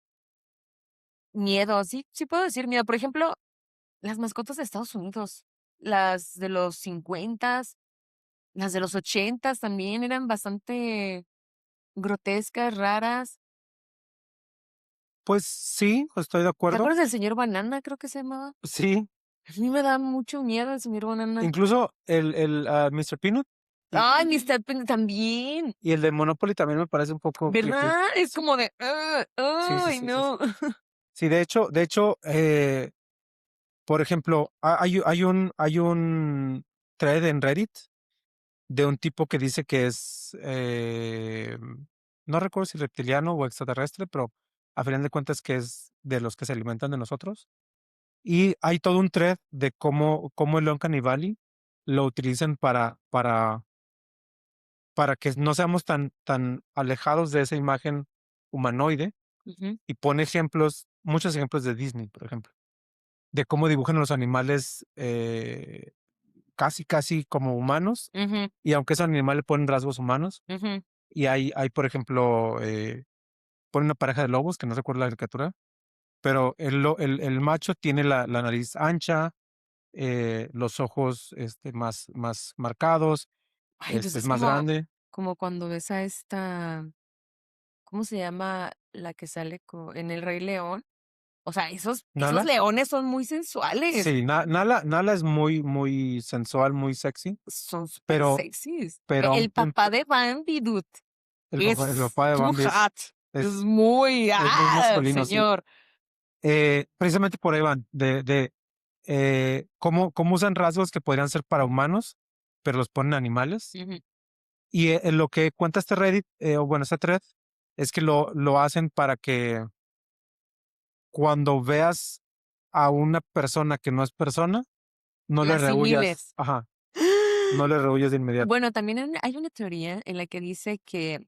[SPEAKER 2] miedo, sí puedo decir miedo. Por ejemplo, las mascotas de Estados Unidos, las de los 50, las de los 80 también eran bastante grotescas, raras.
[SPEAKER 1] Pues sí, estoy de
[SPEAKER 2] ¿Te
[SPEAKER 1] acuerdo.
[SPEAKER 2] acuerdas del señor Banana? Creo que se llamaba.
[SPEAKER 1] Sí,
[SPEAKER 2] A mí me da mucho miedo el señor Banana.
[SPEAKER 1] incluso el Mr. Peanut y,
[SPEAKER 2] Ay,
[SPEAKER 1] y,
[SPEAKER 2] Mr. Pin también,
[SPEAKER 1] y el de Monopoly también me parece un poco creepy.
[SPEAKER 2] ¿verdad? Es
[SPEAKER 1] Sí,
[SPEAKER 2] como de,
[SPEAKER 1] sí, sí,
[SPEAKER 2] ay,
[SPEAKER 1] sí, sí. Sí,
[SPEAKER 2] no.
[SPEAKER 1] sí, de hecho, por ejemplo, hay un thread en Reddit de un tipo que dice que es, no recuerdo si reptiliano o extraterrestre, pero a final de cuentas que es de los que se alimentan de nosotros. Y hay todo un thread de cómo el León Canibali lo utilizan para que no seamos tan alejados de esa imagen humanoide
[SPEAKER 2] Ujú,
[SPEAKER 1] y pone muchos ejemplos de Disney, por ejemplo, de cómo dibujan a los animales casi, casi como humanos,
[SPEAKER 2] ujú,
[SPEAKER 1] y aunque esos animales le ponen rasgos humanos,
[SPEAKER 2] ujú.
[SPEAKER 1] y hay por ejemplo, pone una pareja de lobos, que no recuerdo la caricatura, pero el macho tiene la nariz ancha, los ojos más marcados,
[SPEAKER 2] Ay, pues
[SPEAKER 1] es
[SPEAKER 2] es
[SPEAKER 1] más
[SPEAKER 2] como
[SPEAKER 1] grande.
[SPEAKER 2] como cuando ves a esta, ¿cómo se llama la que sale en El Rey León? O sea, esos
[SPEAKER 1] Nala,
[SPEAKER 2] leones son muy sensuales,
[SPEAKER 1] sí, Nala es muy, muy sensual, muy sexy,
[SPEAKER 2] son súper
[SPEAKER 1] pero,
[SPEAKER 2] sexys.
[SPEAKER 1] pero a un
[SPEAKER 2] El papá
[SPEAKER 1] punto,
[SPEAKER 2] de Bambi, dude,
[SPEAKER 1] el
[SPEAKER 2] es
[SPEAKER 1] papá de
[SPEAKER 2] too
[SPEAKER 1] Bambi
[SPEAKER 2] hot, es
[SPEAKER 1] es,
[SPEAKER 2] muy,
[SPEAKER 1] es muy masculino, sí.
[SPEAKER 2] señor.
[SPEAKER 1] Precisamente por ahí van, cómo usan rasgos que podrían ser para humanos, pero los ponen animales.
[SPEAKER 2] Ujú,
[SPEAKER 1] Y lo que cuenta este Reddit, o bueno, este thread, es que lo hacen cuando veas a una persona que no es persona, no
[SPEAKER 2] La
[SPEAKER 1] le rehuyas,
[SPEAKER 2] asimiles.
[SPEAKER 1] ajá, no le rehuyas de inmediato.
[SPEAKER 2] Bueno, también hay una teoría en la que dice que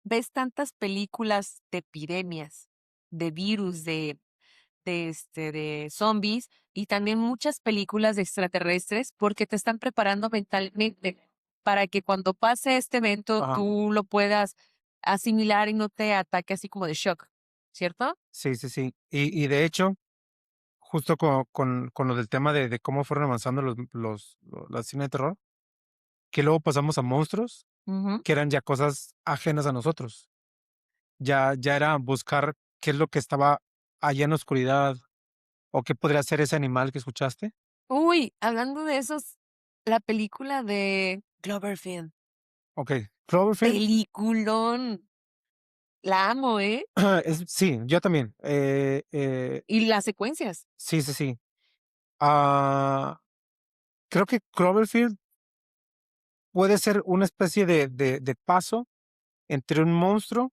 [SPEAKER 2] ves tantas películas de epidemias, de virus, de zombies y también muchas películas de extraterrestres porque te están preparando mentalmente para que cuando pase este evento
[SPEAKER 1] Ajá,
[SPEAKER 2] tú lo puedas asimilar y no te ataque así como de shock, ¿cierto?
[SPEAKER 1] sí, sí, sí. Y de hecho, justo con lo del tema de cómo fueron avanzando las cine de terror, que luego pasamos a monstruos,
[SPEAKER 2] Ujú.
[SPEAKER 1] que eran ya cosas ajenas a nosotros. Ya era buscar qué es lo que estaba allá en la oscuridad, o qué podría ser ese animal que escuchaste.
[SPEAKER 2] Uy, hablando de esos, la película de Cloverfield,
[SPEAKER 1] Okey, Cloverfield,
[SPEAKER 2] peliculón, la amo, ¿eh?
[SPEAKER 1] sí, yo también.
[SPEAKER 2] Y las secuencias.
[SPEAKER 1] Sí, sí, sí. Ah, creo que Cloverfield puede ser una especie de paso entre un monstruo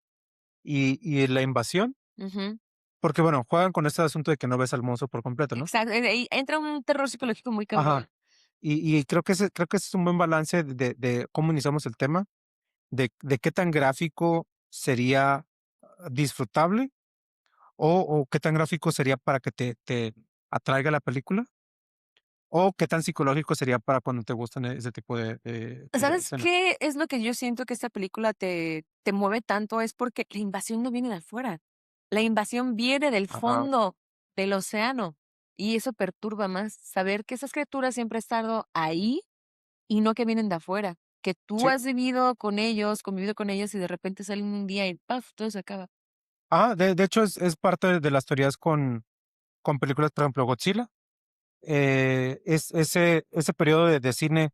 [SPEAKER 1] y la invasión,
[SPEAKER 2] Ujú.
[SPEAKER 1] porque, bueno, juegan con este asunto de que no ves al monstruo por completo, ¿no?
[SPEAKER 2] Exacto, ahí entra un terror psicológico muy cabrón.
[SPEAKER 1] Ajá. Y creo que ese es un buen balance de cómo iniciamos el tema, de qué tan gráfico sería disfrutable o qué tan gráfico sería para que te atraiga la película, o qué tan psicológico sería para cuando te gustan ese tipo de
[SPEAKER 2] ¿Sabes
[SPEAKER 1] escenas.
[SPEAKER 2] qué es lo que yo siento que esta película te mueve tanto? Es porque la invasión no viene de afuera. La invasión viene del
[SPEAKER 1] Ajá.
[SPEAKER 2] fondo del océano. Y eso perturba más, saber que esas criaturas siempre han estado ahí y no que vienen de afuera. Que tú
[SPEAKER 1] Sí.
[SPEAKER 2] has vivido con ellos, convivido con ellos y de repente salen un día y ¡paf! Todo se acaba.
[SPEAKER 1] De hecho, es parte de las teorías con películas, por ejemplo, Godzilla. Es ese periodo de cine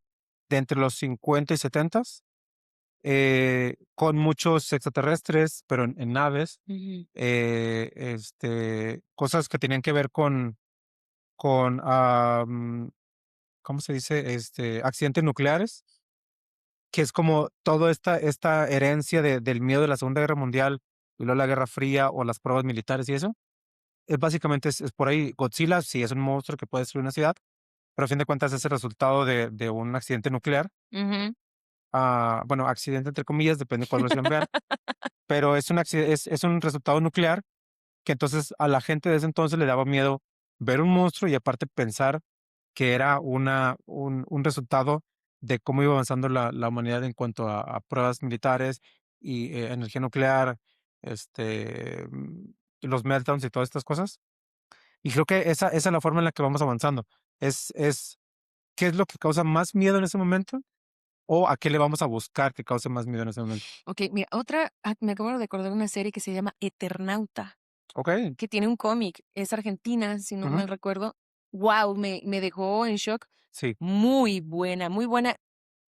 [SPEAKER 1] de entre los 50 y 70, con muchos extraterrestres, pero en naves,
[SPEAKER 2] Ujú,
[SPEAKER 1] cosas que tenían que ver con, ¿cómo se dice? Accidentes nucleares, que es como toda esta herencia del miedo de la Segunda Guerra Mundial y luego la Guerra Fría o las pruebas militares y eso. Básicamente es por ahí. Godzilla sí es un monstruo que puede destruir una ciudad, pero a fin de cuentas es el resultado de un accidente nuclear.
[SPEAKER 2] ujú.
[SPEAKER 1] Bueno, accidente entre comillas, depende de cuál versión vean, pero es un resultado nuclear que entonces a la gente de ese entonces le daba miedo ver un monstruo y aparte pensar que era un resultado de cómo iba avanzando la humanidad en cuanto a pruebas militares y energía nuclear, los meltdowns y todas estas cosas. Y creo que esa es la forma en la que vamos avanzando. Es ¿qué es lo que causa más miedo en ese momento? ¿O a qué le vamos a buscar que cause más miedo en ese momento?
[SPEAKER 2] Ok, mira, me acabo de acordar de una serie que se llama Eternauta.
[SPEAKER 1] Okey.
[SPEAKER 2] Que tiene un cómic, es argentina, si no
[SPEAKER 1] Ujú.
[SPEAKER 2] mal recuerdo. Wow, me dejó en shock.
[SPEAKER 1] Sí,
[SPEAKER 2] Muy buena,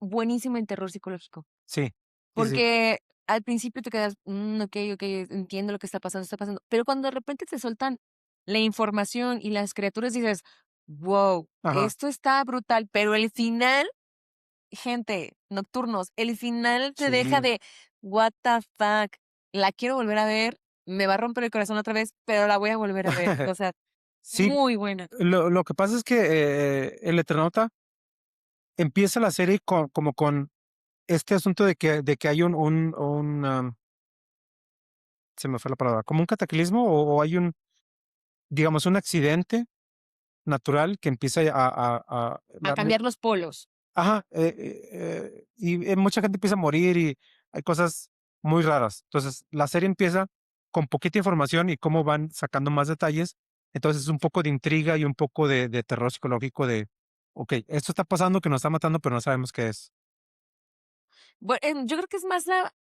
[SPEAKER 2] buenísima en terror psicológico.
[SPEAKER 1] sí, sí, sí.
[SPEAKER 2] Porque al principio te quedas, okey, entiendo lo que está pasando, pero cuando de repente te sueltan la información y las criaturas dices: "Wow,
[SPEAKER 1] Ajá.
[SPEAKER 2] esto está brutal", pero el final, gente, Nocturnos, el final te deja
[SPEAKER 1] Sí.
[SPEAKER 2] de: "What the fuck, la quiero volver a ver, me va a romper el corazón otra vez, pero la voy a volver a ver". O sea,
[SPEAKER 1] Sí,
[SPEAKER 2] muy buena.
[SPEAKER 1] lo que pasa es que, El Eternauta empieza la serie como con este asunto de que hay se me fue la palabra, como un cataclismo o hay digamos, un accidente natural que empieza a
[SPEAKER 2] A cambiar los polos.
[SPEAKER 1] ajá, y mucha gente empieza a morir y hay cosas muy raras. Entonces, la serie empieza con poquita información y cómo van sacando más detalles. Entonces, un poco de intriga y un poco de terror psicológico de, okey, esto está pasando que nos está matando, pero no sabemos qué es.
[SPEAKER 2] Yo creo que es más la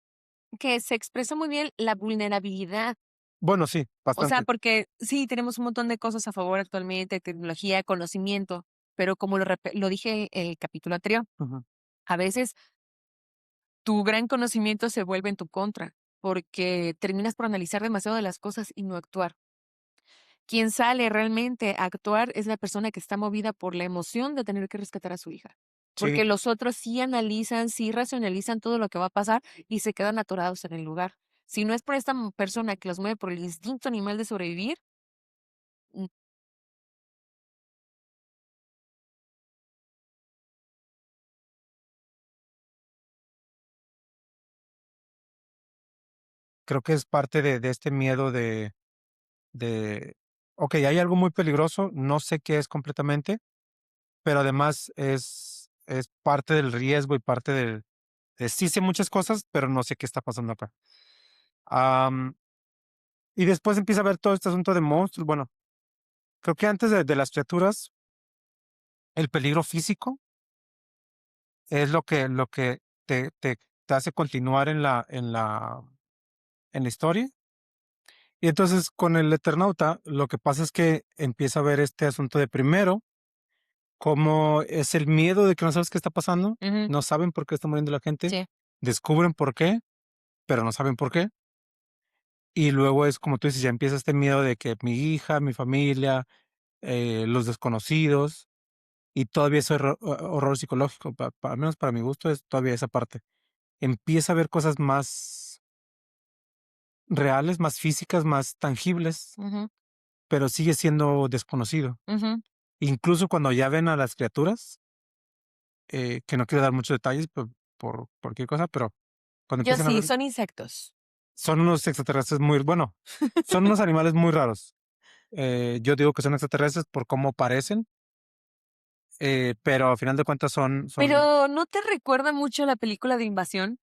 [SPEAKER 2] que se expresa muy bien la vulnerabilidad.
[SPEAKER 1] Bueno, sí,
[SPEAKER 2] O sea,
[SPEAKER 1] bastante.
[SPEAKER 2] porque sí, tenemos un montón de cosas a favor actualmente, tecnología, conocimiento, pero como lo dije el capítulo anterior,
[SPEAKER 1] Ujú.
[SPEAKER 2] a veces tu gran conocimiento se vuelve en tu contra, porque terminas por analizar demasiado de las cosas y no actuar. Quien sale realmente a actuar es la persona que está movida por la emoción de tener que rescatar a su hija.
[SPEAKER 1] Sí,
[SPEAKER 2] Porque los otros sí analizan, sí racionalizan todo lo que va a pasar y se quedan atorados en el lugar. Si no es por esta persona que los mueve por el instinto animal de sobrevivir,
[SPEAKER 1] creo que es parte de este miedo de, okey, hay algo muy peligroso, no sé qué es completamente, pero además es parte del riesgo y parte del de sí sé muchas cosas, pero no sé qué está pasando acá. Am, y después empieza a ver todo este asunto de monstruos. Bueno, creo que antes de las criaturas, el peligro físico es lo que te hace continuar en la historia. Y entonces, con el Eternauta, lo que pasa es que empieza a ver este asunto de primero, cómo es el miedo de que no sabes qué está pasando,
[SPEAKER 2] Ujú,
[SPEAKER 1] no saben por qué está muriendo la gente,
[SPEAKER 2] sí,
[SPEAKER 1] descubren por qué, pero no saben por qué. Y luego es como tú dices, ya empieza este miedo de que mi hija, mi familia, los desconocidos, y todavía ese horror psicológico, al menos para mi gusto, es todavía esa parte. Empieza a ver cosas más reales, más físicas, más tangibles,
[SPEAKER 2] ujú,
[SPEAKER 1] pero sigue siendo desconocido.
[SPEAKER 2] ujú.
[SPEAKER 1] Incluso cuando ya ven a las criaturas, que no quiero dar muchos detalles por cualquier cosa, pero cuando
[SPEAKER 2] Yo
[SPEAKER 1] empiezan a
[SPEAKER 2] sí,
[SPEAKER 1] ver,
[SPEAKER 2] son insectos.
[SPEAKER 1] son unos extraterrestres muy, bueno, son unos animales muy raros. Yo digo que son extraterrestres por cómo parecen, pero al final de cuentas son,
[SPEAKER 2] Pero, ¿no te recuerda mucho a la película de Invasión?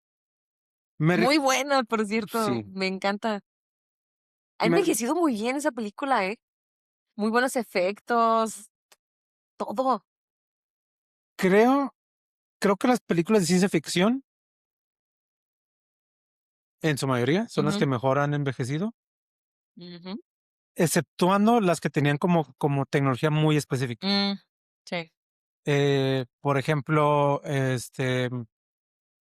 [SPEAKER 1] me,
[SPEAKER 2] Muy buena, por cierto,
[SPEAKER 1] sí,
[SPEAKER 2] me encanta. Ha
[SPEAKER 1] me,
[SPEAKER 2] envejecido muy bien esa película, ¿eh? Muy buenos efectos, todo.
[SPEAKER 1] creo, creo que las películas de ciencia ficción, en su mayoría, son las
[SPEAKER 2] Ujú,
[SPEAKER 1] que mejor han envejecido,
[SPEAKER 2] ujú.
[SPEAKER 1] exceptuando las que tenían como tecnología muy específica.
[SPEAKER 2] Mm, sí.
[SPEAKER 1] Por ejemplo,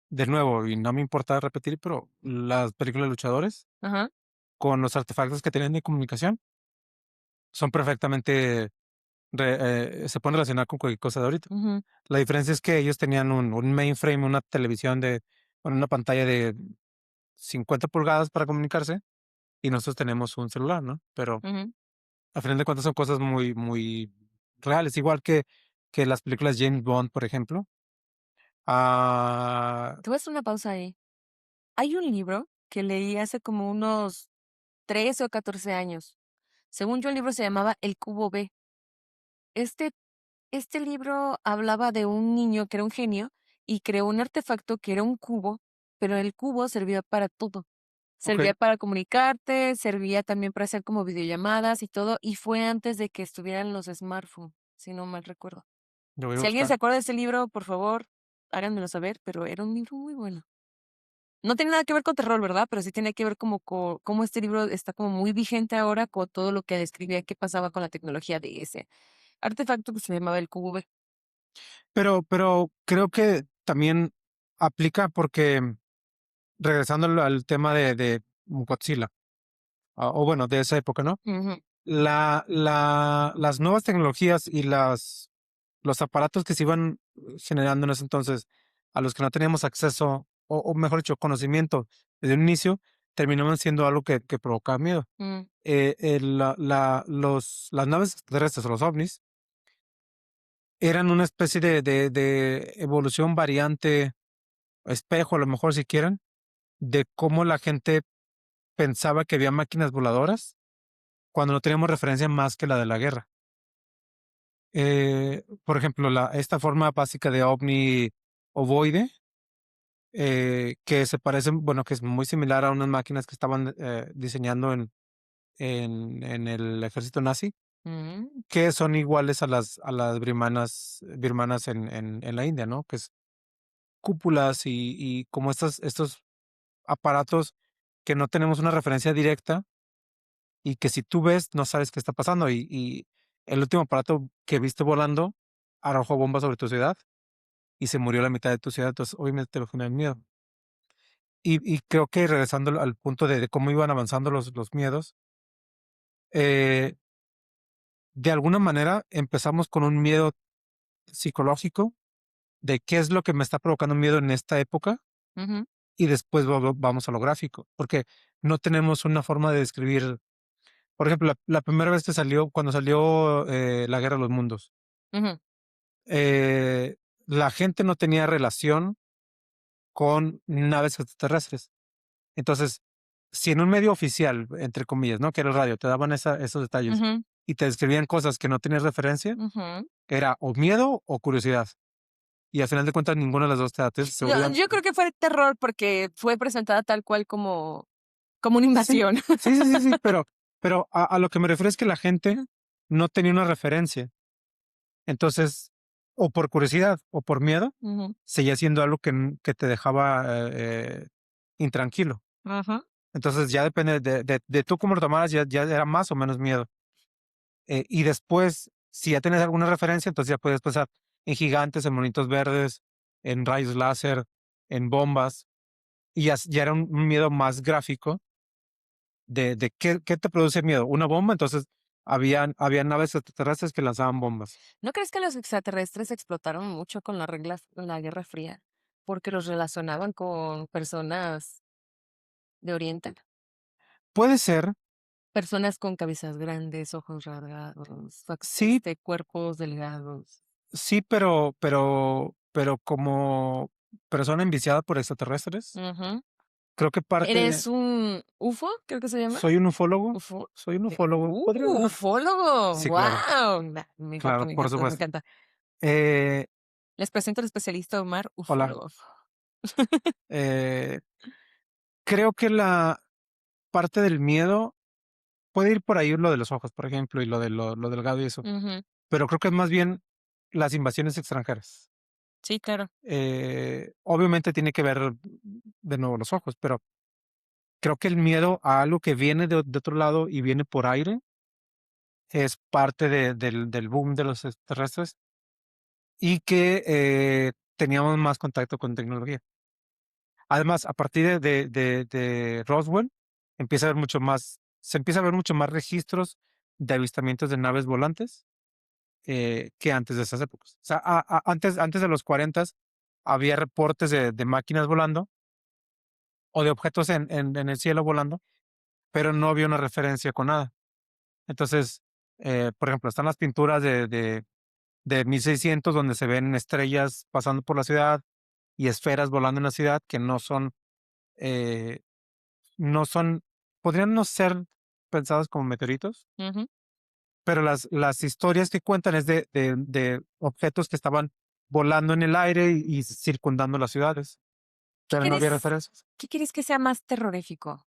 [SPEAKER 1] de nuevo, y no me importa repetir, pero las películas de luchadores,
[SPEAKER 2] Ajá.
[SPEAKER 1] con los artefactos que tienen de comunicación, son perfectamente, se pueden relacionar con cualquier cosa de ahorita.
[SPEAKER 2] Ujú,
[SPEAKER 1] La diferencia es que ellos tenían un mainframe, una televisión bueno, una pantalla de 50 pulgadas para comunicarse, y nosotros tenemos un celular, ¿no? Pero
[SPEAKER 2] ujú.
[SPEAKER 1] a final de cuentas son cosas muy, muy reales, igual que las películas James Bond, por ejemplo. Ah,
[SPEAKER 2] Te voy a hacer una pausa ahí. Hay un libro que leí hace como unos 13 o 14 años. Según yo, el libro se llamaba El Cubo B. Este Este libro hablaba de un niño que era un genio y creó un artefacto que era un cubo, pero el cubo servía para todo. Servía
[SPEAKER 1] okey,
[SPEAKER 2] para comunicarte, servía también para hacer como videollamadas y todo, y fue antes de que estuvieran los smartphones, si no mal recuerdo.
[SPEAKER 1] lo voy a
[SPEAKER 2] Si alguien se
[SPEAKER 1] buscar.
[SPEAKER 2] acuerda de ese libro, por favor, háganmelo saber, pero era un libro muy bueno. No tiene nada que ver con terror, ¿verdad? Pero sí tiene que ver como cómo este libro está como muy vigente ahora con todo lo que describía qué pasaba con la tecnología de ese artefacto que se llamaba el cubo B.
[SPEAKER 1] Pero creo que también aplica porque, regresando al tema de Godzilla, o bueno, de esa época, ¿no?
[SPEAKER 2] Ujú,
[SPEAKER 1] Las nuevas tecnologías y los aparatos que se iban generando en ese entonces, a los que no teníamos acceso, o mejor dicho, conocimiento desde un inicio, terminaban siendo algo que provocaba miedo.
[SPEAKER 2] mm,
[SPEAKER 1] Las naves extraterrestres o los ovnis eran una especie de evolución variante, espejo, a lo mejor si quieren, de cómo la gente pensaba que había máquinas voladoras cuando no teníamos referencia más que la de la guerra. Por ejemplo, esta forma básica de ovni ovoide, que se parecen, bueno, que es muy similar a unas máquinas que estaban diseñando en el ejército nazi,
[SPEAKER 2] mm,
[SPEAKER 1] que son iguales a las birmanas en la India, ¿no? Que es cúpulas y como estos aparatos que no tenemos una referencia directa y que si tú ves, no sabes qué está pasando. Y el último aparato que viste volando arrojó bombas sobre tu ciudad y se murió la mitad de tu ciudad, entonces obviamente te genera miedo. Y creo que regresando al punto de cómo iban avanzando los miedos, eh, de alguna manera empezamos con un miedo psicológico de qué es lo que me está provocando miedo en esta época
[SPEAKER 2] ujú,
[SPEAKER 1] y después vamos a lo gráfico, porque no tenemos una forma de describir. Por ejemplo, la primera vez que salió, cuando salió La Guerra de los Mundos,
[SPEAKER 2] ujú,
[SPEAKER 1] eh, la gente no tenía relación con naves extraterrestres. Entonces, si en un medio oficial, entre comillas, ¿no? Que era el radio, te daban esos detalles
[SPEAKER 2] Ujú,
[SPEAKER 1] y te describían cosas que no tenías referencia,
[SPEAKER 2] ujú.
[SPEAKER 1] era o miedo o curiosidad. Y al final de cuentas, ninguna de las dos se volvían.
[SPEAKER 2] Yo creo que fue terror porque fue presentada tal cual como una
[SPEAKER 1] Sí,
[SPEAKER 2] invasión.
[SPEAKER 1] sí, sí, sí, sí, pero a lo que me refiero es que la gente no tenía una referencia. Entonces, o por curiosidad o por miedo,
[SPEAKER 2] Ujú,
[SPEAKER 1] seguía siendo algo que te dejaba intranquilo.
[SPEAKER 2] ajá.
[SPEAKER 1] Entonces ya depende de tú cómo lo tomaras, ya era más o menos miedo. Y después, si ya tienes alguna referencia, entonces ya puedes pensar en gigantes, en monitos verdes, en rayos láser, en bombas, y ya era un miedo más gráfico de qué te produce miedo. Una bomba, entonces habían naves extraterrestres que lanzaban bombas.
[SPEAKER 2] ¿No crees que los extraterrestres explotaron mucho con la Guerra Fría? Porque los relacionaban con personas de Oriente,
[SPEAKER 1] Puede ser,
[SPEAKER 2] personas con cabezas grandes, ojos rasgados,
[SPEAKER 1] sí,
[SPEAKER 2] cuerpos delgados.
[SPEAKER 1] sí, pero como persona enviciada por extraterrestres,
[SPEAKER 2] Ujú.
[SPEAKER 1] creo que parte,
[SPEAKER 2] ¿Eres un UFO? Creo que se llama.
[SPEAKER 1] soy un ufólogo,
[SPEAKER 2] UFO.
[SPEAKER 1] soy un ufólogo. Podría,
[SPEAKER 2] Ufólogo.
[SPEAKER 1] sí, claro,
[SPEAKER 2] Guau. Me encanta,
[SPEAKER 1] claro,
[SPEAKER 2] me
[SPEAKER 1] por
[SPEAKER 2] encanta, me
[SPEAKER 1] supuesto.
[SPEAKER 2] encanta.
[SPEAKER 1] Eh,
[SPEAKER 2] Les presento al especialista Omar,
[SPEAKER 1] hola.
[SPEAKER 2] ufólogo.
[SPEAKER 1] Eh, creo que la parte del miedo puede ir por ahí lo de los ojos, por ejemplo, y lo delgado y eso,
[SPEAKER 2] Ujú.
[SPEAKER 1] pero creo que es más bien las invasiones extranjeras.
[SPEAKER 2] Sí, claro.
[SPEAKER 1] Obviamente tiene que ver de nuevo los ojos, pero creo que el miedo a algo que viene de otro lado y viene por aire es parte del boom de los extraterrestres y que teníamos más contacto con tecnología. Además, a partir de Roswell, se empieza a ver mucho más registros de avistamientos de naves volantes que antes de esas épocas. O sea, antes de los 40 había reportes de máquinas volando o de objetos en el cielo volando, pero no había una referencia con nada. Entonces, por ejemplo, están las pinturas de 1600 donde se ven estrellas pasando por la ciudad y esferas volando en la ciudad que eh, no son, podrían no ser pensadas como meteoritos,
[SPEAKER 2] Ujú.
[SPEAKER 1] pero las historias que cuentan es de objetos que estaban volando en el aire y circundando las ciudades,
[SPEAKER 2] ¿Qué
[SPEAKER 1] pero no había
[SPEAKER 2] quieres
[SPEAKER 1] referencias.
[SPEAKER 2] qué quieres que sea más terrorífico?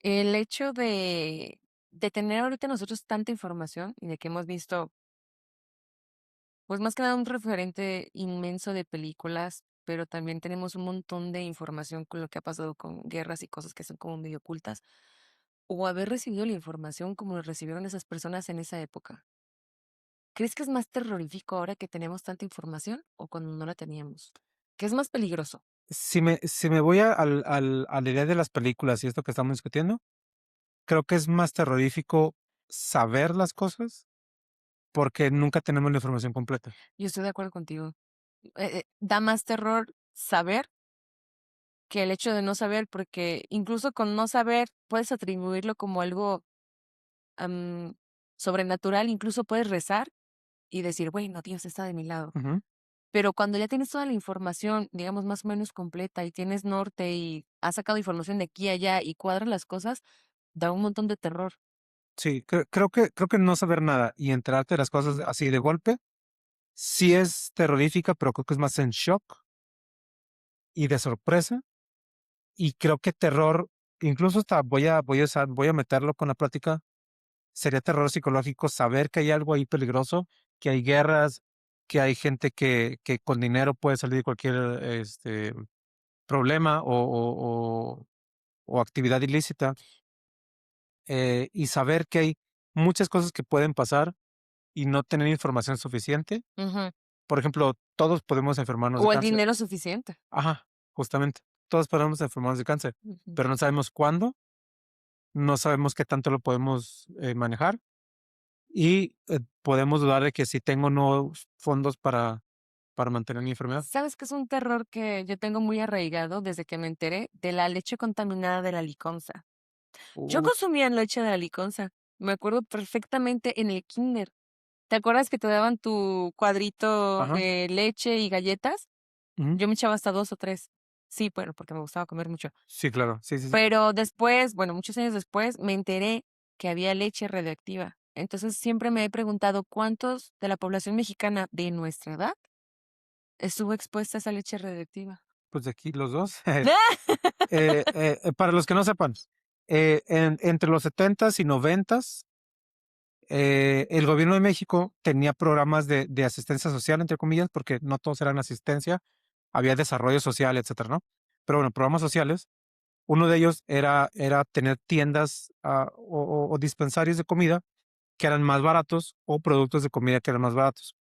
[SPEAKER 2] El hecho de tener ahorita nosotros tanta información y de que hemos visto, pues, más que nada un referente inmenso de películas, pero también tenemos un montón de información con lo que ha pasado con guerras y cosas que son como medio ocultas, o haber recibido la información como lo recibieron esas personas en esa época. ¿Crees que es más terrorífico ahora que tenemos tanta información o cuando no la teníamos? ¿Qué es más peligroso?
[SPEAKER 1] Si me voy a la idea de las películas y esto que estamos discutiendo, creo que es más terrorífico saber las cosas porque nunca tenemos la información completa.
[SPEAKER 2] Yo estoy de acuerdo contigo. Da más terror saber que el hecho de no saber, porque incluso con no saber puedes atribuirlo como algo am, sobrenatural, incluso puedes rezar y decir, bueno, Dios está de mi lado.
[SPEAKER 1] Ujú.
[SPEAKER 2] Pero cuando ya tienes toda la información, digamos, más o menos completa y tienes norte y has sacado información de aquí a allá y cuadras las cosas, da un montón de terror.
[SPEAKER 1] Sí, creo que no saber nada y enterarte de las cosas así de golpe, sí es terrorífica, pero creo que es más en shock y de sorpresa. Y creo que terror, incluso hasta voy a meterlo con la plática, sería terror psicológico saber que hay algo ahí peligroso, que hay guerras, que hay gente que con dinero puede salir de cualquier problema o actividad ilícita, y saber que hay muchas cosas que pueden pasar y no tener información suficiente.
[SPEAKER 2] Ujú.
[SPEAKER 1] Por ejemplo, todos podemos enfermarnos de
[SPEAKER 2] O el
[SPEAKER 1] cáncer.
[SPEAKER 2] dinero suficiente.
[SPEAKER 1] Ajá, justamente. Todos podemos enfermarnos de cáncer,
[SPEAKER 2] Ujú.
[SPEAKER 1] pero no sabemos cuándo, no sabemos qué tanto lo podemos manejar y podemos dudar de que si tengo nuevos fondos para mantener mi enfermedad.
[SPEAKER 2] ¿Sabes qué es un terror que yo tengo muy arraigado desde que me enteré de la leche contaminada de la liconza? Yo
[SPEAKER 1] Uh,
[SPEAKER 2] consumía leche de la liconza. Me acuerdo perfectamente en el kinder. ¿Te acuerdas que te daban tu cuadrito
[SPEAKER 1] ajá.
[SPEAKER 2] de leche y galletas?
[SPEAKER 1] Ujú.
[SPEAKER 2] Yo me echaba hasta 2 o 3. Sí, bueno, porque me gustaba comer mucho.
[SPEAKER 1] Sí, claro. Sí, sí, sí.
[SPEAKER 2] Pero después, bueno, muchos años después, me enteré que había leche radioactiva. Entonces, siempre me he preguntado, ¿cuántos de la población mexicana de nuestra edad estuvo expuesta a esa leche radioactiva?
[SPEAKER 1] Pues de aquí los dos. Para los que no sepan, entre los 70s y 90s, el gobierno de México tenía programas de asistencia social, entre comillas, porque no todos eran asistencia, había desarrollo social, etcétera, ¿no? Pero bueno, programas sociales. Uno de ellos era tener tiendas o dispensarios de comida que eran más baratos o productos de comida que eran más baratos.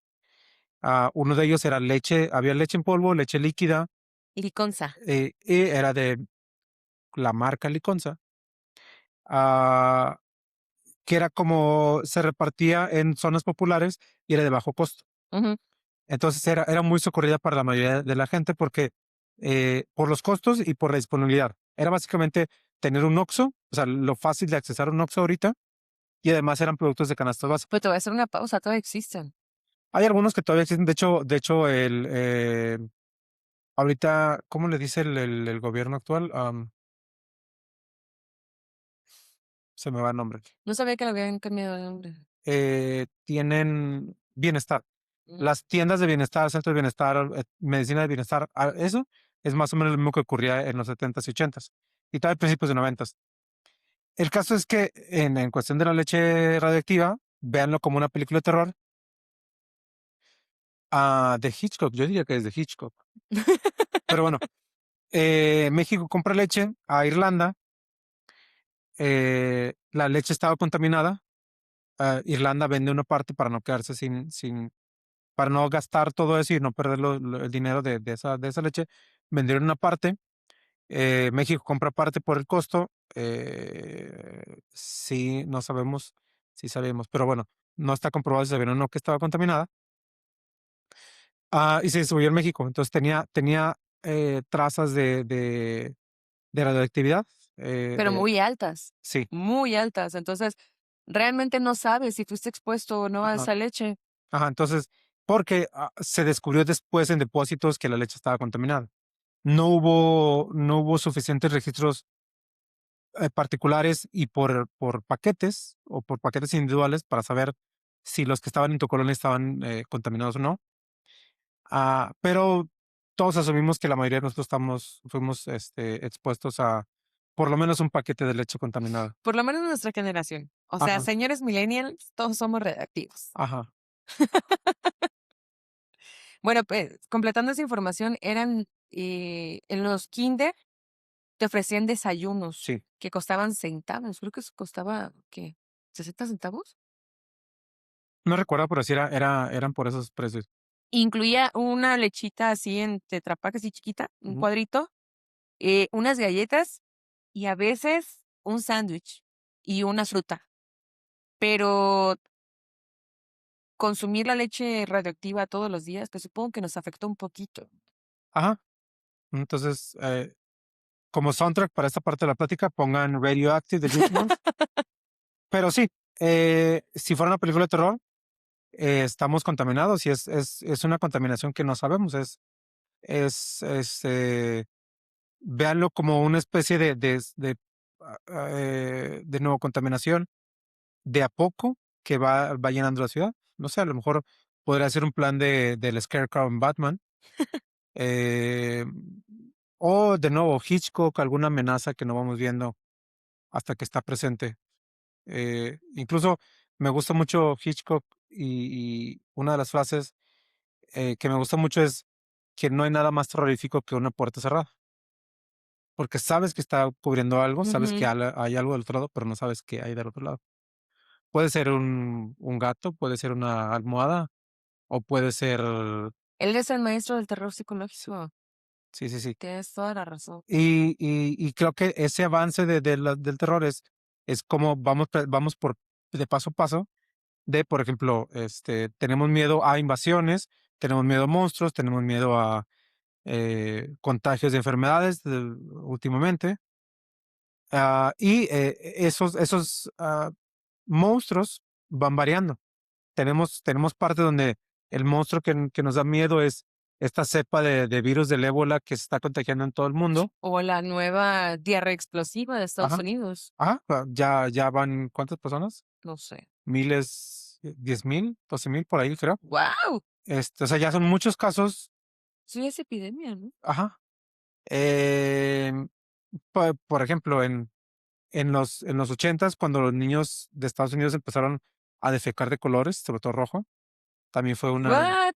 [SPEAKER 1] Uno de ellos era leche, había leche en polvo, leche líquida,
[SPEAKER 2] Liconza.
[SPEAKER 1] y era de la marca Liconza, ah, que era como se repartía en zonas populares y era de bajo costo.
[SPEAKER 2] Ujú.
[SPEAKER 1] Entonces era muy socorrida para la mayoría de la gente porque por los costos y por la disponibilidad. Era básicamente tener un Oxxo, o sea, lo fácil de accesar a un Oxxo ahorita, y además eran productos de canasta básica.
[SPEAKER 2] Pues te voy a hacer una pausa, todavía existen.
[SPEAKER 1] Hay algunos que todavía existen, de hecho, ahorita, ¿cómo le dice el gobierno actual? Se me va el nombre.
[SPEAKER 2] No sabía que le habían cambiado de nombre.
[SPEAKER 1] Tienen bienestar.
[SPEAKER 2] Mm.
[SPEAKER 1] Las tiendas de bienestar, centros de bienestar, medicina de bienestar, eso es más o menos lo mismo que ocurría en los 70s y 80s y todavía principios de 90s. El caso es que en cuestión de la leche radioactiva, véanlo como una película de terror de Hitchcock. Yo diría que es de Hitchcock. Pero bueno, México compra leche a Irlanda. La leche estaba contaminada. Irlanda vende una parte para no quedarse para no gastar todo eso y no perder el dinero de esa leche. Vendieron una parte. México compra parte por el costo. Sí, no sabemos, sí sabemos, pero bueno, no está comprobado si sabían o no que estaba contaminada. Y se distribuyó en México. Entonces tenía trazas de radioactividad.
[SPEAKER 2] Pero muy altas,
[SPEAKER 1] Sí,
[SPEAKER 2] muy altas. Entonces, realmente no sabes si fuiste expuesto o no a
[SPEAKER 1] ajá,
[SPEAKER 2] esa leche.
[SPEAKER 1] ajá. Entonces, porque se descubrió después en depósitos que la leche estaba contaminada. No hubo suficientes registros particulares y por paquetes o por paquetes individuales para saber si los que estaban en tu colonia estaban contaminados o no. Pero todos asumimos que la mayoría de nosotros fuimos expuestos a por lo menos un paquete de leche contaminada.
[SPEAKER 2] Por lo menos nuestra generación. O sea,
[SPEAKER 1] Ajá,
[SPEAKER 2] señores millennials, todos somos redactivos.
[SPEAKER 1] ajá,
[SPEAKER 2] Bueno, pues, completando esa información, eran en los kinder te ofrecían desayunos
[SPEAKER 1] sí.
[SPEAKER 2] que costaban centavos. Creo que eso costaba, ¿qué? ¿60 centavos?
[SPEAKER 1] No recuerdo, pero sí eran por esos precios.
[SPEAKER 2] Incluía una lechita así en Tetra Pak, así chiquita, un
[SPEAKER 1] Ujú.
[SPEAKER 2] cuadrito, unas galletas y a veces un sándwich y una fruta. Pero consumir la leche radioactiva todos los días, pues supongo que nos afectó un poquito.
[SPEAKER 1] Ajá. Entonces, como soundtrack para esta parte de la plática, pongan Radioactive de Juice WRLD. Pero sí, si fuera una película de terror, estamos contaminados y es una contaminación que no sabemos. Véanlo como una especie de nuevo contaminación de a poco que va llenando la ciudad. No sé, a lo mejor podría ser un plan del Scarecrow en Batman. eh, o de nuevo Hitchcock, alguna amenaza que no vamos viendo hasta que está presente. Incluso me gusta mucho Hitchcock y una de las frases que me gusta mucho es que no hay nada más terrorífico que una puerta cerrada. Porque sabes que está cubriendo algo, sabes que
[SPEAKER 2] Ujú.
[SPEAKER 1] hay algo del otro lado, pero no sabes qué hay del otro lado. Puede ser un gato, puede ser una almohada, o puede ser.
[SPEAKER 2] Él es el maestro del terror psicológico.
[SPEAKER 1] Sí, sí, sí.
[SPEAKER 2] Tienes toda la razón.
[SPEAKER 1] Y creo que ese avance del terror es como vamos de paso a paso, por ejemplo, tenemos miedo a invasiones, tenemos miedo a monstruos, tenemos miedo a contagios de enfermedades últimamente. Y esos monstruos van variando. Tenemos parte donde el monstruo que nos da miedo es esta cepa de virus del ébola que se está contagiando en todo el mundo.
[SPEAKER 2] O la nueva diarrea explosiva de Estados
[SPEAKER 1] Ajá,
[SPEAKER 2] Unidos.
[SPEAKER 1] ajá, ya van, ¿cuántas personas?
[SPEAKER 2] No sé.
[SPEAKER 1] Miles, 10,000, 12,000 por ahí, creo.
[SPEAKER 2] ¡Guau!
[SPEAKER 1] O sea, ya son muchos casos.
[SPEAKER 2] Sí, es epidemia, ¿no?
[SPEAKER 1] Ajá. Em, por ejemplo, en los 80s, cuando los niños de Estados Unidos empezaron a defecar de colores, sobre todo rojo, también fue una.
[SPEAKER 2] ¿What?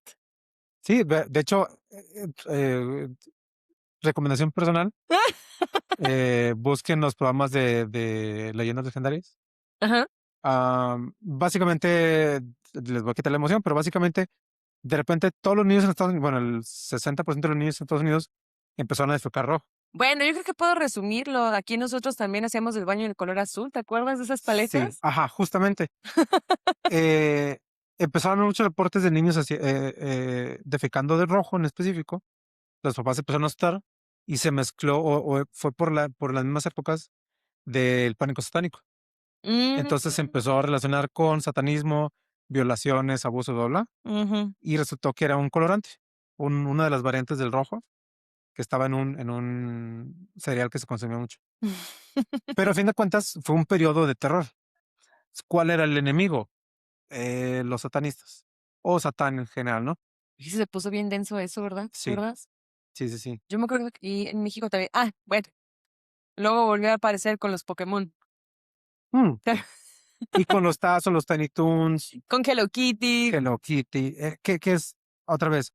[SPEAKER 1] Sí, de hecho, recomendación personal, busquen los programas de leyendas legendarias.
[SPEAKER 2] Ajá.
[SPEAKER 1] Básicamente, les voy a quitar la emoción, pero básicamente, de repente, todos los niños en Estados Unidos, bueno, el 60% de los niños en Estados Unidos empezaron a defecar rojo.
[SPEAKER 2] Bueno, yo creo que puedo resumirlo. Aquí nosotros también hacíamos el baño en color azul, ¿te acuerdas de esas
[SPEAKER 1] Sí,
[SPEAKER 2] paletas?
[SPEAKER 1] ajá, justamente. Eh, Empezaron muchos reportes de niños así, defecando de rojo en específico. Los papás se empezaron a asustar y se mezcló, o fue por las mismas épocas del pánico satánico.
[SPEAKER 2] Mm,
[SPEAKER 1] Entonces se empezó a relacionar con satanismo, violaciones, abuso, bla, bla,
[SPEAKER 2] ujú.
[SPEAKER 1] y resultó que era un colorante, una de las variantes del rojo que estaba en un cereal que se consumía mucho. Pero a fin de cuentas fue un periodo de terror. ¿Cuál era el enemigo? Los satanistas o Satán en general, ¿no?
[SPEAKER 2] Y se puso bien denso eso, ¿verdad? ¿Te
[SPEAKER 1] Sí,
[SPEAKER 2] acuerdas?
[SPEAKER 1] sí, sí, sí.
[SPEAKER 2] Yo me acuerdo que y en México también. Ah, bueno, luego volvió a aparecer con los Pokémon.
[SPEAKER 1] Mm, Y con los tazos, los Tiny Toons,
[SPEAKER 2] Con Hello Kitty.
[SPEAKER 1] Hello Kitty, ¿qué es? Otra vez,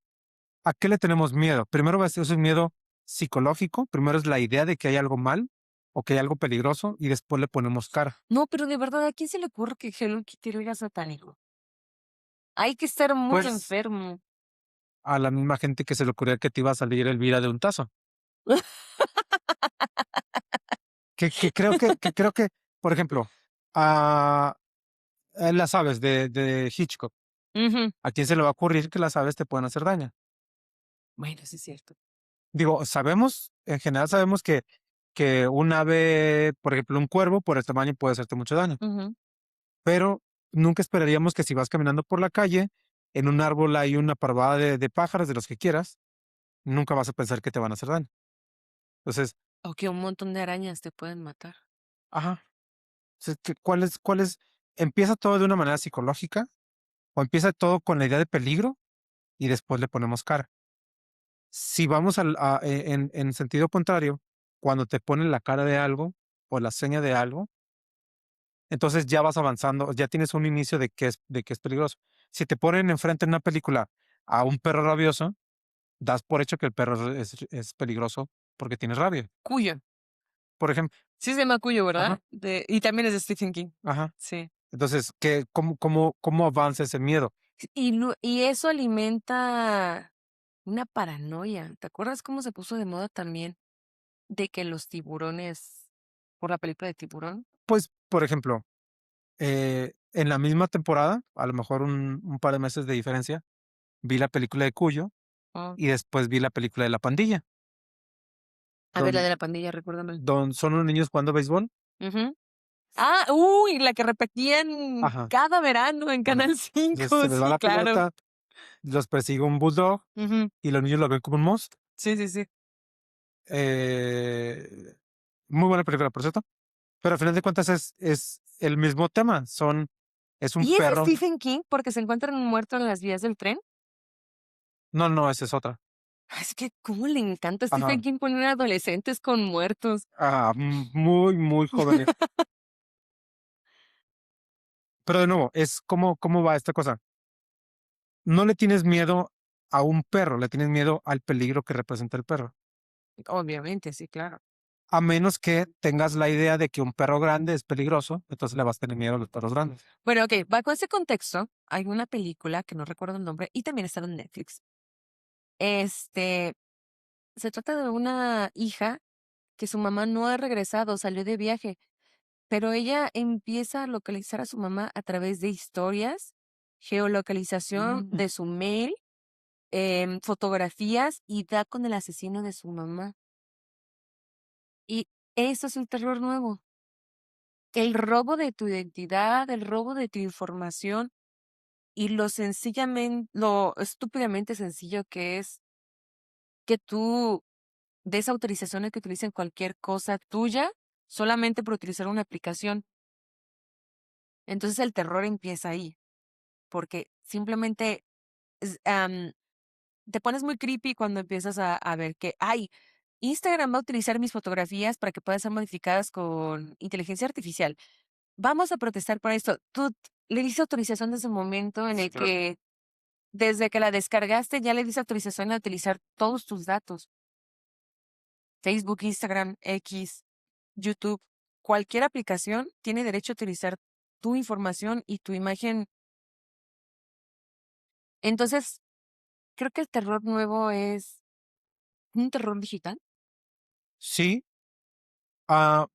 [SPEAKER 1] ¿a qué le tenemos miedo? Primero es un miedo psicológico, primero es la idea de que hay algo mal o que hay algo peligroso y después le ponemos cara.
[SPEAKER 2] No, pero de verdad, ¿a quién se le ocurre que Hello Kitty era satánico? Hay que estar muy
[SPEAKER 1] Pues
[SPEAKER 2] enfermo.
[SPEAKER 1] a la misma gente que se le ocurría que te iba a salir Elvira de un tazo. Que creo que, por ejemplo, a las aves de Hitchcock,
[SPEAKER 2] Ujú.
[SPEAKER 1] ¿a quién se le va a ocurrir que las aves te pueden hacer daño?
[SPEAKER 2] Bueno, sí es cierto.
[SPEAKER 1] Digo, en general sabemos que un ave, por ejemplo, un cuervo, por el tamaño puede hacerte mucho daño,
[SPEAKER 2] Ujú.
[SPEAKER 1] pero nunca esperaríamos que si vas caminando por la calle, en un árbol hay una parvada de pájaros, de los que quieras, nunca vas a pensar que te van a hacer daño. Entonces,
[SPEAKER 2] O que un montón de arañas te pueden matar.
[SPEAKER 1] ajá, ¿cuál es? ¿Empieza todo de una manera psicológica o empieza todo con la idea de peligro y después le ponemos cara? Si vamos en sentido contrario, cuando te ponen la cara de algo o la seña de algo, entonces ya vas avanzando, ya tienes un inicio de que es peligroso. Si te ponen enfrente en una película a un perro rabioso, das por hecho que el perro es peligroso porque tiene rabia.
[SPEAKER 2] Cuyo.
[SPEAKER 1] Por ejemplo,
[SPEAKER 2] Sí se llama Cuyo, ¿verdad?
[SPEAKER 1] ajá,
[SPEAKER 2] Y también es de Stephen King.
[SPEAKER 1] ajá.
[SPEAKER 2] Sí.
[SPEAKER 1] Entonces, ¿cómo avanza ese miedo?
[SPEAKER 2] Y eso alimenta una paranoia. ¿Te acuerdas cómo se puso de moda también de que los tiburones, por la película de Tiburón?
[SPEAKER 1] Pues, por ejemplo, en la misma temporada, a lo mejor un par de meses de diferencia, vi la película de Cuyo
[SPEAKER 2] Oh.
[SPEAKER 1] y después vi la película de La Pandilla,
[SPEAKER 2] A ver, la
[SPEAKER 1] donde,
[SPEAKER 2] de la pandilla, recuérdame.
[SPEAKER 1] son unos niños jugando béisbol.
[SPEAKER 2] Ujú. Ah, uy, la que repetían
[SPEAKER 1] Ajá,
[SPEAKER 2] cada verano en
[SPEAKER 1] ajá.
[SPEAKER 2] Canal
[SPEAKER 1] Se
[SPEAKER 2] 5.
[SPEAKER 1] les va
[SPEAKER 2] Sí,
[SPEAKER 1] la
[SPEAKER 2] claro.
[SPEAKER 1] pelota, los persigue un bulldog
[SPEAKER 2] Ujú.
[SPEAKER 1] y los niños lo ven como un monstruo.
[SPEAKER 2] Sí, sí, sí.
[SPEAKER 1] Eh, Muy buena película, por cierto. Pero al final de cuentas es el mismo tema. Es un
[SPEAKER 2] ¿Y es de
[SPEAKER 1] perro.
[SPEAKER 2] Stephen King porque se encuentran muertos en las vías del tren?
[SPEAKER 1] No, no, esa es otra.
[SPEAKER 2] Es que cómo le encanta a Stephen
[SPEAKER 1] Ajá.
[SPEAKER 2] King poner adolescentes con muertos.
[SPEAKER 1] Muy, muy jóvenes. Pero de nuevo, es cómo va esta cosa. No le tienes miedo a un perro, le tienes miedo al peligro que representa el perro.
[SPEAKER 2] Obviamente, sí, claro.
[SPEAKER 1] A menos que tengas la idea de que un perro grande es peligroso, entonces le vas a tener miedo a los perros grandes.
[SPEAKER 2] Bueno, ok, bajo ese contexto, hay una película que no recuerdo el nombre y también está en Netflix. Este, Se trata de una hija que su mamá no ha regresado, salió de viaje, pero ella empieza a localizar a su mamá a través de historias, geolocalización de su mail, fotografías y da con el asesino de su mamá. Y eso es un terror nuevo. El robo de tu identidad, el robo de tu información y lo estúpidamente sencillo que es que tú des autorización a que utilicen cualquier cosa tuya solamente por utilizar una aplicación. Entonces el terror empieza ahí, porque simplemente es, te pones muy creepy cuando empiezas a ver que, ay, Instagram va a utilizar mis fotografías para que puedan ser modificadas con inteligencia artificial. Vamos a protestar por esto. Tú le diste autorización desde el momento en el que, desde que la descargaste, ya le diste autorización a utilizar todos tus datos. Facebook, Instagram, X, YouTube, cualquier aplicación tiene derecho a utilizar tu información y tu imagen. Entonces, creo que el terror nuevo es un terror digital.
[SPEAKER 1] Sí,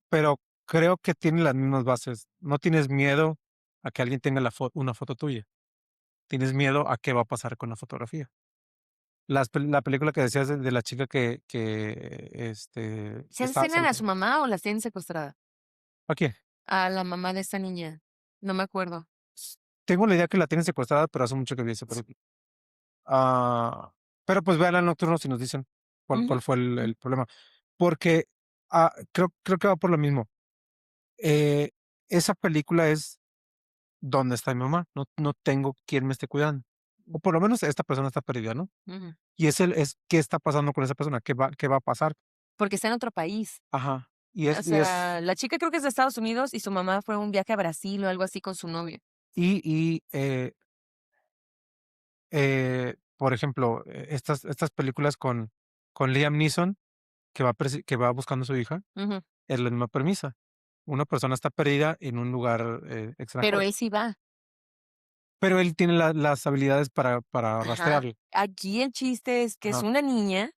[SPEAKER 1] pero creo que tiene las mismas bases. No tienes miedo a que alguien tenga una foto tuya. Tienes miedo a qué va a pasar con la fotografía. La película que decías de la chica que
[SPEAKER 2] ¿Se
[SPEAKER 1] está
[SPEAKER 2] asesinan a su
[SPEAKER 1] saliendo.
[SPEAKER 2] mamá o las tienen secuestrada?
[SPEAKER 1] ¿A quién?
[SPEAKER 2] A la mamá de esta niña. No me acuerdo.
[SPEAKER 1] Tengo la idea que la tienen secuestrada, pero hace mucho que vi esa película. Ah, pero pues vean al nocturno si nos dicen
[SPEAKER 2] Ujú,
[SPEAKER 1] cuál fue
[SPEAKER 2] mm,
[SPEAKER 1] el problema. Porque creo que va por lo mismo. Eh, esa película es ¿dónde está mi mamá? No tengo quien me esté cuidando. O por lo menos esta persona está perdida, ¿no?
[SPEAKER 2] ujú.
[SPEAKER 1] Y es qué está pasando con esa persona, qué va a pasar.
[SPEAKER 2] Porque está en otro país.
[SPEAKER 1] Ajá.
[SPEAKER 2] O sea, la chica creo que es de Estados Unidos y su mamá fue a un viaje a Brasil o algo así con su novio.
[SPEAKER 1] Y por ejemplo, estas películas con Liam Neeson, que va buscando a su hija,
[SPEAKER 2] Ujú.
[SPEAKER 1] es la misma premisa. Una persona está perdida en un lugar
[SPEAKER 2] Pero
[SPEAKER 1] extranjero,
[SPEAKER 2] él sí va.
[SPEAKER 1] pero él tiene las habilidades para
[SPEAKER 2] Ajá.
[SPEAKER 1] rastrearlo.
[SPEAKER 2] Aquí el chiste es que es
[SPEAKER 1] Ajá.
[SPEAKER 2] una niña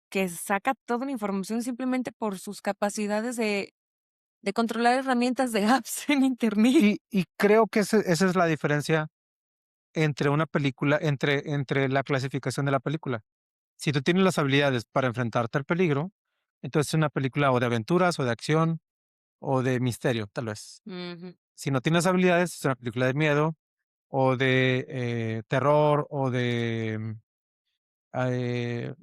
[SPEAKER 2] que saca toda la información simplemente por sus capacidades de controlar herramientas de apps en Internet.
[SPEAKER 1] Y creo que esa es la diferencia entre una película, entre la clasificación de la película. Si tú tienes las habilidades para enfrentarte al peligro, entonces es una película o de aventuras o de acción o de misterio, tal vez.
[SPEAKER 2] Ujú.
[SPEAKER 1] Si no tienes habilidades, es una película de miedo o de terror o de eh,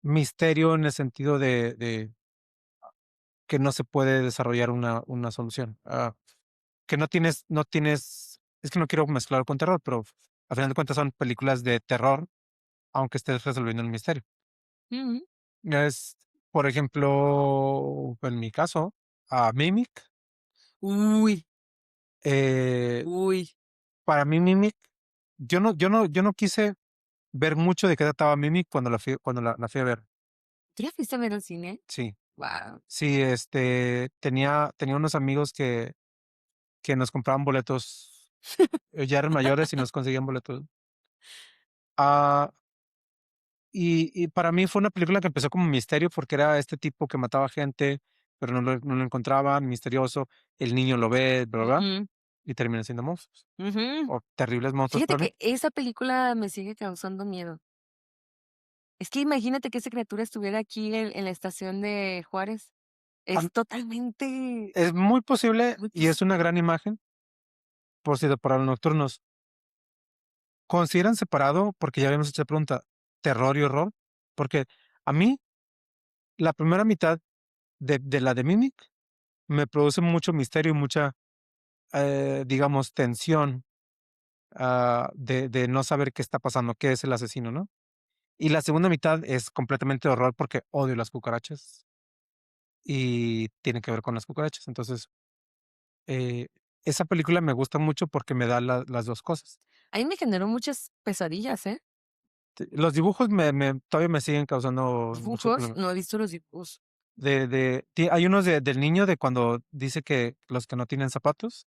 [SPEAKER 1] misterio en el sentido de que no se puede desarrollar una solución. Que no tienes, es que no quiero mezclarlo con terror, pero a final de cuentas son películas de terror, aunque estés resolviendo el misterio.
[SPEAKER 2] Ujú.
[SPEAKER 1] Es, por ejemplo, en mi caso, a Mimic.
[SPEAKER 2] Uy,
[SPEAKER 1] eh,
[SPEAKER 2] uy.
[SPEAKER 1] para mí Mimic, yo no quise ver mucho de qué trataba Mimic cuando la fui a ver.
[SPEAKER 2] ¿Tú la fuiste a ver al cine?
[SPEAKER 1] Sí,
[SPEAKER 2] Wow.
[SPEAKER 1] sí, tenía unos amigos que nos compraban boletos, ya eran mayores y nos conseguían boletos. Ah, y para mí fue una película que empezó como misterio porque era este tipo que mataba gente, pero no lo encontraban, misterioso. El niño lo ve, bla, bla, bla,
[SPEAKER 2] Ujú,
[SPEAKER 1] y terminan siendo monstruos.
[SPEAKER 2] ujú.
[SPEAKER 1] O terribles monstruos
[SPEAKER 2] Fíjate
[SPEAKER 1] para mí.
[SPEAKER 2] que esa película me sigue causando miedo. Es que imagínate que esa criatura estuviera aquí en la estación de Juárez.
[SPEAKER 1] Am-
[SPEAKER 2] Es totalmente
[SPEAKER 1] Es muy posible
[SPEAKER 2] muy
[SPEAKER 1] y es una
[SPEAKER 2] posible.
[SPEAKER 1] gran imagen por si para los nocturnos. ¿Consideran separado? Porque ya habíamos hecho la pregunta, terror y horror. Porque a mí, la primera mitad de la de Mimic me produce mucho misterio y mucha, digamos, tensión de no saber qué está pasando, qué es el asesino, ¿no? Y la segunda mitad es completamente horror porque odio las cucarachas y tiene que ver con las cucarachas. Entonces, eh, esa película me gusta mucho porque me da las dos cosas.
[SPEAKER 2] A mí me generó muchas pesadillas, ¿eh?
[SPEAKER 1] Los dibujos todavía me siguen causando muchos
[SPEAKER 2] Dibujos,
[SPEAKER 1] problemas.
[SPEAKER 2] no he visto los dibujos.
[SPEAKER 1] Hay unos del niño de cuando dice que los que no tienen zapatos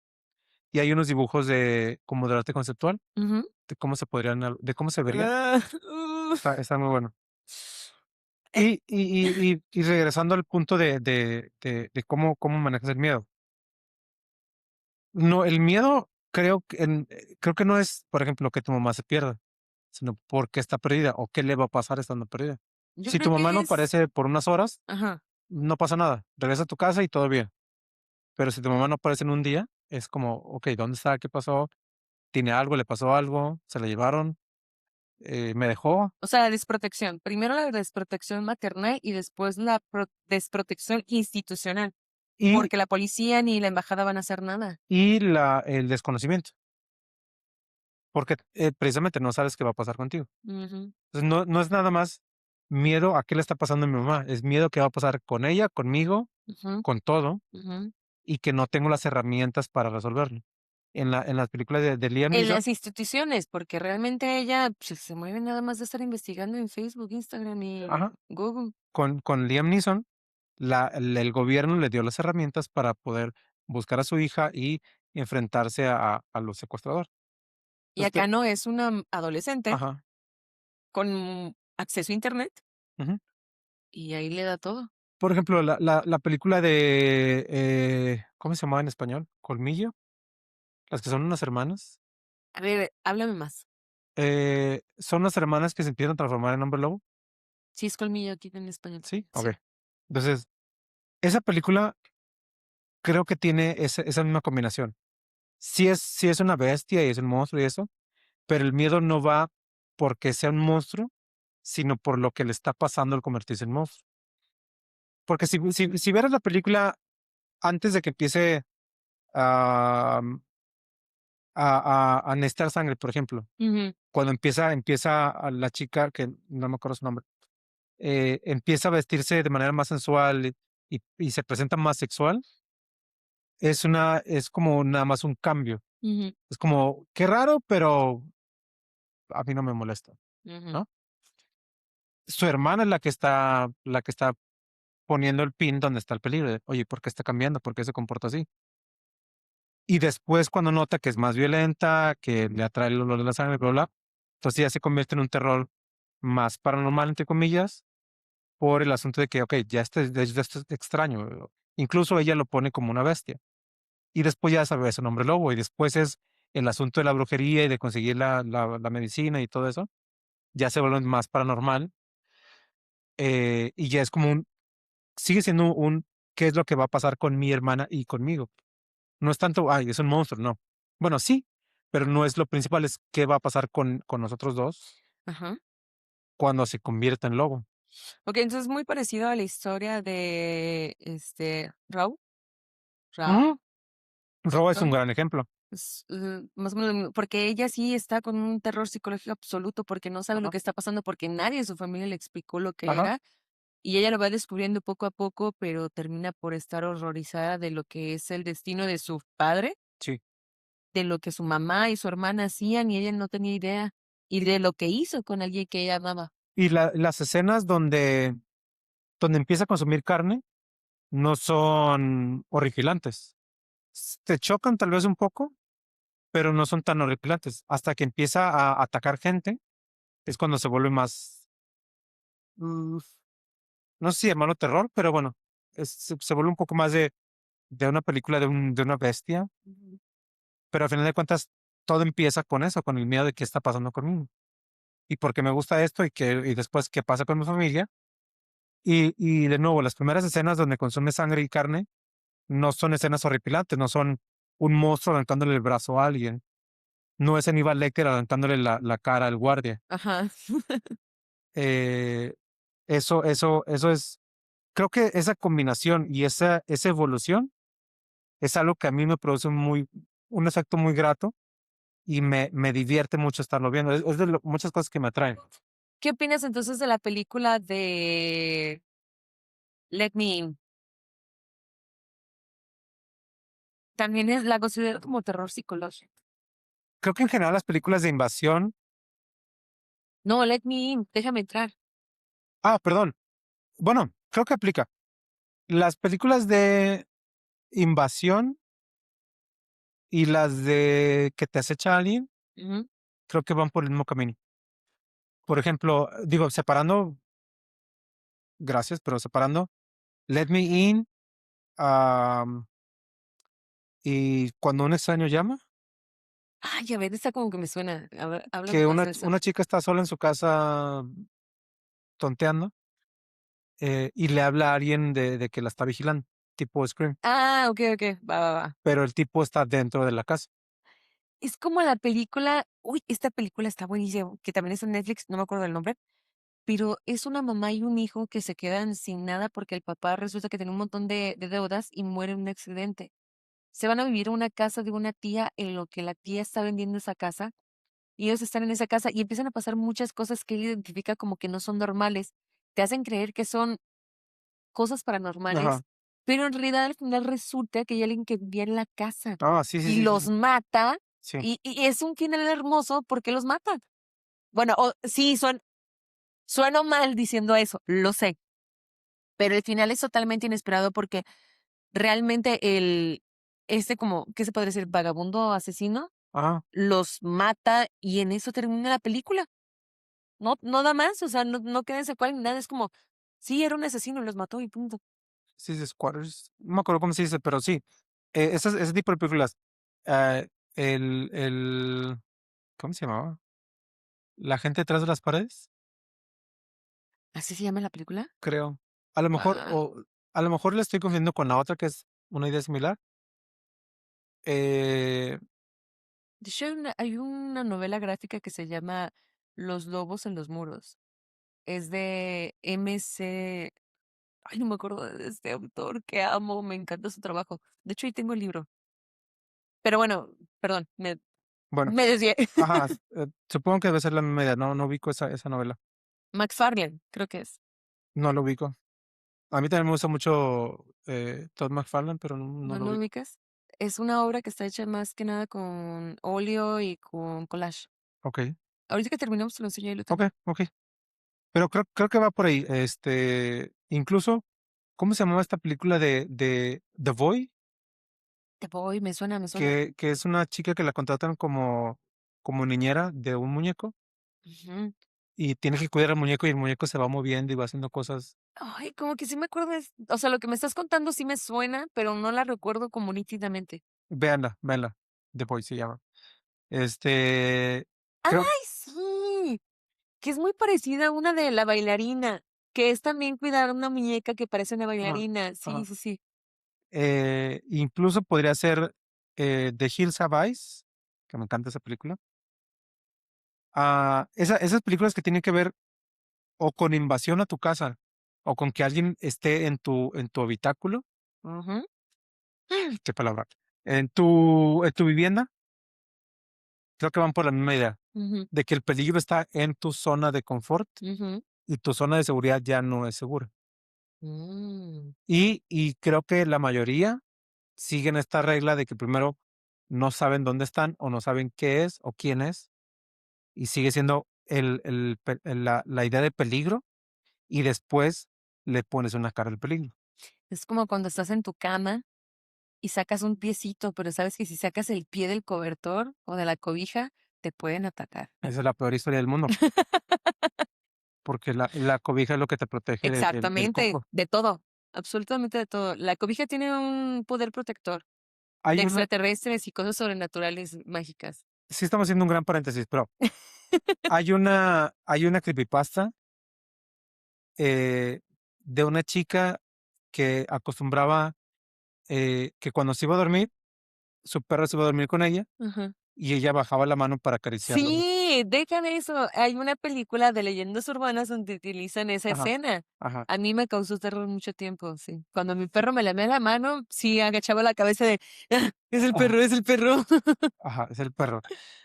[SPEAKER 1] y hay unos dibujos de como del arte conceptual,
[SPEAKER 2] Ujú.
[SPEAKER 1] de cómo se podrían, de cómo se vería.
[SPEAKER 2] Ah,
[SPEAKER 1] Está muy bueno.
[SPEAKER 2] eh,
[SPEAKER 1] Y regresando al punto de cómo manejas el miedo. No, el miedo creo que no es, por ejemplo, que tu mamá se pierda, sino porque está perdida o qué le va a pasar estando perdida.
[SPEAKER 2] yo
[SPEAKER 1] Si
[SPEAKER 2] creo
[SPEAKER 1] tu mamá no
[SPEAKER 2] que es,
[SPEAKER 1] aparece por unas horas,
[SPEAKER 2] ajá.
[SPEAKER 1] no pasa nada. Regresa a tu casa y todo bien. Pero si tu mamá no aparece en un día, es como, ok, ¿dónde está? ¿Qué pasó? ¿Tiene algo? ¿Le pasó algo? ¿Se la llevaron? me dejó
[SPEAKER 2] O sea, la desprotección. Primero la desprotección maternal y después la desprotección institucional,
[SPEAKER 1] y,
[SPEAKER 2] porque la policía ni la embajada van a hacer nada.
[SPEAKER 1] el desconocimiento, porque precisamente no sabes qué va a pasar contigo.
[SPEAKER 2] Ujú,
[SPEAKER 1] Entonces, no es nada más miedo a qué le está pasando a mi mamá, es miedo a qué va a pasar con ella, conmigo,
[SPEAKER 2] ujú,
[SPEAKER 1] con todo,
[SPEAKER 2] ujú.
[SPEAKER 1] y que no tengo las herramientas para resolverlo. En las películas de Liam
[SPEAKER 2] En
[SPEAKER 1] Neeson,
[SPEAKER 2] las instituciones, porque realmente ella, pues, se mueve nada más de estar investigando en Facebook, Instagram y
[SPEAKER 1] ajá,
[SPEAKER 2] Google.
[SPEAKER 1] con Liam Neeson, el gobierno le dio las herramientas para poder buscar a su hija y enfrentarse a los secuestradores.
[SPEAKER 2] Y
[SPEAKER 1] Entonces,
[SPEAKER 2] acá no, es una adolescente
[SPEAKER 1] ajá,
[SPEAKER 2] con acceso a Internet
[SPEAKER 1] ujú.
[SPEAKER 2] y ahí le da todo.
[SPEAKER 1] Por ejemplo, la película de, ¿cómo se llamaba en español? ¿Colmillo? Las que son unas hermanas.
[SPEAKER 2] A ver, háblame más.
[SPEAKER 1] Son unas hermanas que se empiezan a transformar en hombre lobo,
[SPEAKER 2] Sí es colmillo aquí en español.
[SPEAKER 1] ¿sí?
[SPEAKER 2] Sí.
[SPEAKER 1] Okey. Entonces, esa película creo que tiene esa misma combinación. Sí es una bestia y es un monstruo y eso, pero el miedo no va porque sea un monstruo, sino por lo que le está pasando al convertirse en monstruo. Porque si vieras la película antes de que empiece am, a necesitar sangre, por ejemplo,
[SPEAKER 2] Ujú,
[SPEAKER 1] cuando empieza a la chica, que no me acuerdo su nombre, empieza a vestirse de manera más sensual y se presenta más sexual, es como nada más un cambio.
[SPEAKER 2] ujú,
[SPEAKER 1] Es como, qué raro, pero a mí no me molesta,
[SPEAKER 2] ujú,
[SPEAKER 1] ¿no? Su hermana es la que está poniendo el pin donde está el peligro. De, oye, ¿por qué está cambiando? ¿Por qué se comporta así? Y después, cuando nota que es más violenta, que le atrae el olor de la sangre, bla, bla, entonces ya se convierte en un terror más paranormal, entre comillas, por el asunto de que, ok, ya esto es extraño. Incluso ella lo pone como una bestia. Y después ya sabe, es un hombre lobo. Y después es el asunto de la brujería y de conseguir la medicina y todo eso. Ya se vuelve más paranormal. Y ya es como sigue siendo ¿qué es lo que va a pasar con mi hermana y conmigo? No es tanto, ay, es un monstruo, no. Bueno, sí, pero no es lo principal, es qué va a pasar con nosotros dos
[SPEAKER 2] ajá.
[SPEAKER 1] cuando se convierta en lobo.
[SPEAKER 2] Okey, entonces muy parecido a la historia de, Raw, Raw,
[SPEAKER 1] Ujú. Robo es un
[SPEAKER 2] Raw,
[SPEAKER 1] gran ejemplo.
[SPEAKER 2] más o menos lo mismo, porque ella sí está con un terror psicológico absoluto, porque no sabe lo
[SPEAKER 1] Ajá,
[SPEAKER 2] que está pasando, porque nadie en su familia le explicó lo que
[SPEAKER 1] ajá,
[SPEAKER 2] era, y ella lo va descubriendo poco a poco, pero termina por estar horrorizada de lo que es el destino de su padre,
[SPEAKER 1] sí.
[SPEAKER 2] de lo que su mamá y su hermana hacían, y ella no tenía idea, y de lo que hizo con alguien que ella amaba.
[SPEAKER 1] Y las escenas donde empieza a consumir carne no son horripilantes. Te chocan tal vez un poco, pero no son tan horripilantes. Hasta que empieza a atacar gente, es cuando se vuelve más, mm, no sé si llamarlo terror, pero bueno, se vuelve un poco más de una película de una bestia,
[SPEAKER 2] Ujú.
[SPEAKER 1] pero al final de cuentas todo empieza con eso, con el miedo de qué está pasando conmigo y por qué me gusta esto y después qué pasa con mi familia. Y de nuevo, las primeras escenas donde consume sangre y carne no son escenas horripilantes, no son un monstruo arrancándole el brazo a alguien, no es Aníbal Lecter arrancándole la cara al guardia.
[SPEAKER 2] Ajá.
[SPEAKER 1] Eh, eso es, creo que esa combinación y esa evolución es algo que a mí me produce un efecto muy grato y me divierte mucho estarlo viendo. Es de muchas cosas que me atraen.
[SPEAKER 2] ¿Qué opinas entonces de la película de Let Me In? También la considero como terror psicológico.
[SPEAKER 1] Creo que en general las películas de invasión,
[SPEAKER 2] No, Let Me In, déjame entrar.
[SPEAKER 1] perdón, bueno, creo que aplica. Las películas de invasión y las de que te acecha alguien,
[SPEAKER 2] Ujú.
[SPEAKER 1] creo que van por el mismo camino. Por ejemplo, digo, separando, gracias, pero separando Let Me In, am, y Cuando un extraño llama,
[SPEAKER 2] Ay, a ver, esta como que me suena. A ver, háblame
[SPEAKER 1] que
[SPEAKER 2] más de esa.
[SPEAKER 1] una chica está sola en su casa tonteando, y le habla a alguien de que la está vigilando, tipo Scream,
[SPEAKER 2] Ah, okey, okey. Va, va, va.
[SPEAKER 1] pero el tipo está dentro de la casa.
[SPEAKER 2] Es como la película, uy, esta película está buenísima, que también está en Netflix, no me acuerdo del nombre, pero es una mamá y un hijo que se quedan sin nada porque el papá resulta que tiene un montón de deudas y muere en un accidente. Se van a vivir a una casa de una tía en lo que la tía está vendiendo esa casa y ellos están en esa casa y empiezan a pasar muchas cosas que él identifica como que no son normales. Te hacen creer que son cosas
[SPEAKER 1] Ajá.
[SPEAKER 2] paranormales, pero en realidad al final resulta que hay alguien que vivía en la casa
[SPEAKER 1] Ah, sí, sí,
[SPEAKER 2] y
[SPEAKER 1] sí, sí,
[SPEAKER 2] los
[SPEAKER 1] sí.
[SPEAKER 2] mata
[SPEAKER 1] Sí.
[SPEAKER 2] y es un final hermoso porque los mata. Bueno, o sí, sueno mal diciendo eso, lo sé, pero el final es totalmente inesperado porque realmente como, ¿qué se podría decir? Vagabundo asesino,
[SPEAKER 1] Ajá.
[SPEAKER 2] los mata y en eso termina la película. No da más, o sea, no queda en secuela ni nada, es como, sí, era un asesino, los mató y punto.
[SPEAKER 1] Sí, sí, Squatters. No me acuerdo cómo se dice, pero sí. Ese tipo de películas. eh, el, ¿cómo se llamaba? La gente detrás de las paredes,
[SPEAKER 2] ¿Así se llama la película?
[SPEAKER 1] creo. A lo mejor,
[SPEAKER 2] Ah,
[SPEAKER 1] o a lo mejor le estoy confundiendo con la otra que es una idea similar. Eh,
[SPEAKER 2] de hecho, hay una novela gráfica que se llama Los lobos en los muros. Es de MC. Ay, no me acuerdo de este autor que amo, me encanta su trabajo. De hecho, ahí tengo el libro. Pero bueno, perdón, me,
[SPEAKER 1] bueno,
[SPEAKER 2] me desvié.
[SPEAKER 1] ajá, supongo que debe ser la misma idea. No, no ubico esa novela.
[SPEAKER 2] McFarlane, creo que es.
[SPEAKER 1] No lo ubico. A mí también me gusta mucho Todd McFarlane, pero no, no
[SPEAKER 2] ¿No
[SPEAKER 1] lo
[SPEAKER 2] lo
[SPEAKER 1] ubico.
[SPEAKER 2] ubicas? Es una obra que está hecha más que nada con óleo y con collage.
[SPEAKER 1] Ok,
[SPEAKER 2] Ahorita que terminamos te lo enseño y lo
[SPEAKER 1] ok,
[SPEAKER 2] tengo.
[SPEAKER 1] ok. Pero creo que va por ahí. Incluso, ¿cómo se llamaba esta película de The Boy?
[SPEAKER 2] Te voy, me suena, me suena.
[SPEAKER 1] Que es una chica que la contratan como niñera de un muñeco
[SPEAKER 2] Ujú.
[SPEAKER 1] y tiene que cuidar al muñeco y el muñeco se va moviendo y va haciendo cosas.
[SPEAKER 2] Ay, como que sí me acuerdo, o sea, lo que me estás contando sí me suena, pero no la recuerdo como nítidamente.
[SPEAKER 1] Véanla, véanla. The Boy se llama. Este,
[SPEAKER 2] ¡Ay,
[SPEAKER 1] creo,
[SPEAKER 2] sí! Que es muy parecida a una de la bailarina, que es también cuidar a una muñeca que parece una
[SPEAKER 1] ajá,
[SPEAKER 2] bailarina. Sí,
[SPEAKER 1] ajá.
[SPEAKER 2] sí, sí.
[SPEAKER 1] Incluso podría ser The Hills Have Eyes, que me encanta esa película. Esas películas que tienen que ver o con invasión a tu casa o con que alguien esté en tu habitáculo,
[SPEAKER 2] Ujú,
[SPEAKER 1] qué palabra, en tu vivienda, creo que van por la misma idea,
[SPEAKER 2] ujú,
[SPEAKER 1] de que el peligro está en tu zona de confort
[SPEAKER 2] ujú.
[SPEAKER 1] y tu zona de seguridad ya no es segura.
[SPEAKER 2] Mm.
[SPEAKER 1] Y creo que la mayoría siguen esta regla de que primero no saben dónde están o no saben qué es o quién es, y sigue siendo la idea de peligro y después le pones una cara al peligro.
[SPEAKER 2] Es como cuando estás en tu cama y sacas un piecito, pero sabes que si sacas el pie del cobertor o de la cobija, te pueden atacar.
[SPEAKER 1] Esa es la peor historia del mundo, porque la cobija es lo que te protege del
[SPEAKER 2] Exactamente,
[SPEAKER 1] coco.
[SPEAKER 2] de todo, absolutamente de todo. La cobija tiene un poder protector de
[SPEAKER 1] Hay una,
[SPEAKER 2] extraterrestres y cosas sobrenaturales mágicas.
[SPEAKER 1] sí estamos haciendo un gran paréntesis, pero hay una creepypasta eh, de una chica que acostumbraba que cuando se iba a dormir, su perro se iba a dormir con ella
[SPEAKER 2] Ajá.
[SPEAKER 1] y ella bajaba la mano para acariciarlo.
[SPEAKER 2] Sí, dejan eso. Hay una película de leyendas urbanas donde utilizan esa
[SPEAKER 1] Ajá,
[SPEAKER 2] escena.
[SPEAKER 1] ajá,
[SPEAKER 2] A mí me causó terror mucho tiempo, sí. Cuando mi perro me lamía la mano, sí agachaba la cabeza de, "Ah, es el
[SPEAKER 1] ajá,
[SPEAKER 2] perro, es el perro".
[SPEAKER 1] ajá, es el perro.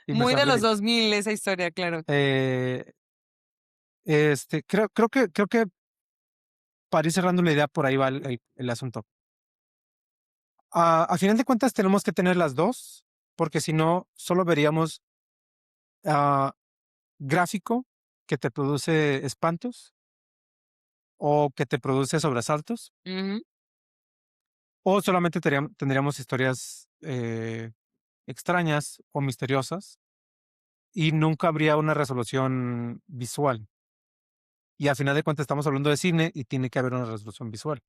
[SPEAKER 1] Y me
[SPEAKER 2] Muy de los
[SPEAKER 1] sangre.
[SPEAKER 2] 2000 esa historia, claro.
[SPEAKER 1] Eh, creo que para ir cerrando la idea, por ahí va el asunto. A final de cuentas, tenemos que tener las dos, porque si no, solo veríamos ah, gráfico que te produce espantos o que te produce sobresaltos,
[SPEAKER 2] Ujú.
[SPEAKER 1] o solamente tendríamos historias extrañas o misteriosas y nunca habría una resolución visual. Y a final de cuentas estamos hablando de cine y tiene que haber una resolución visual.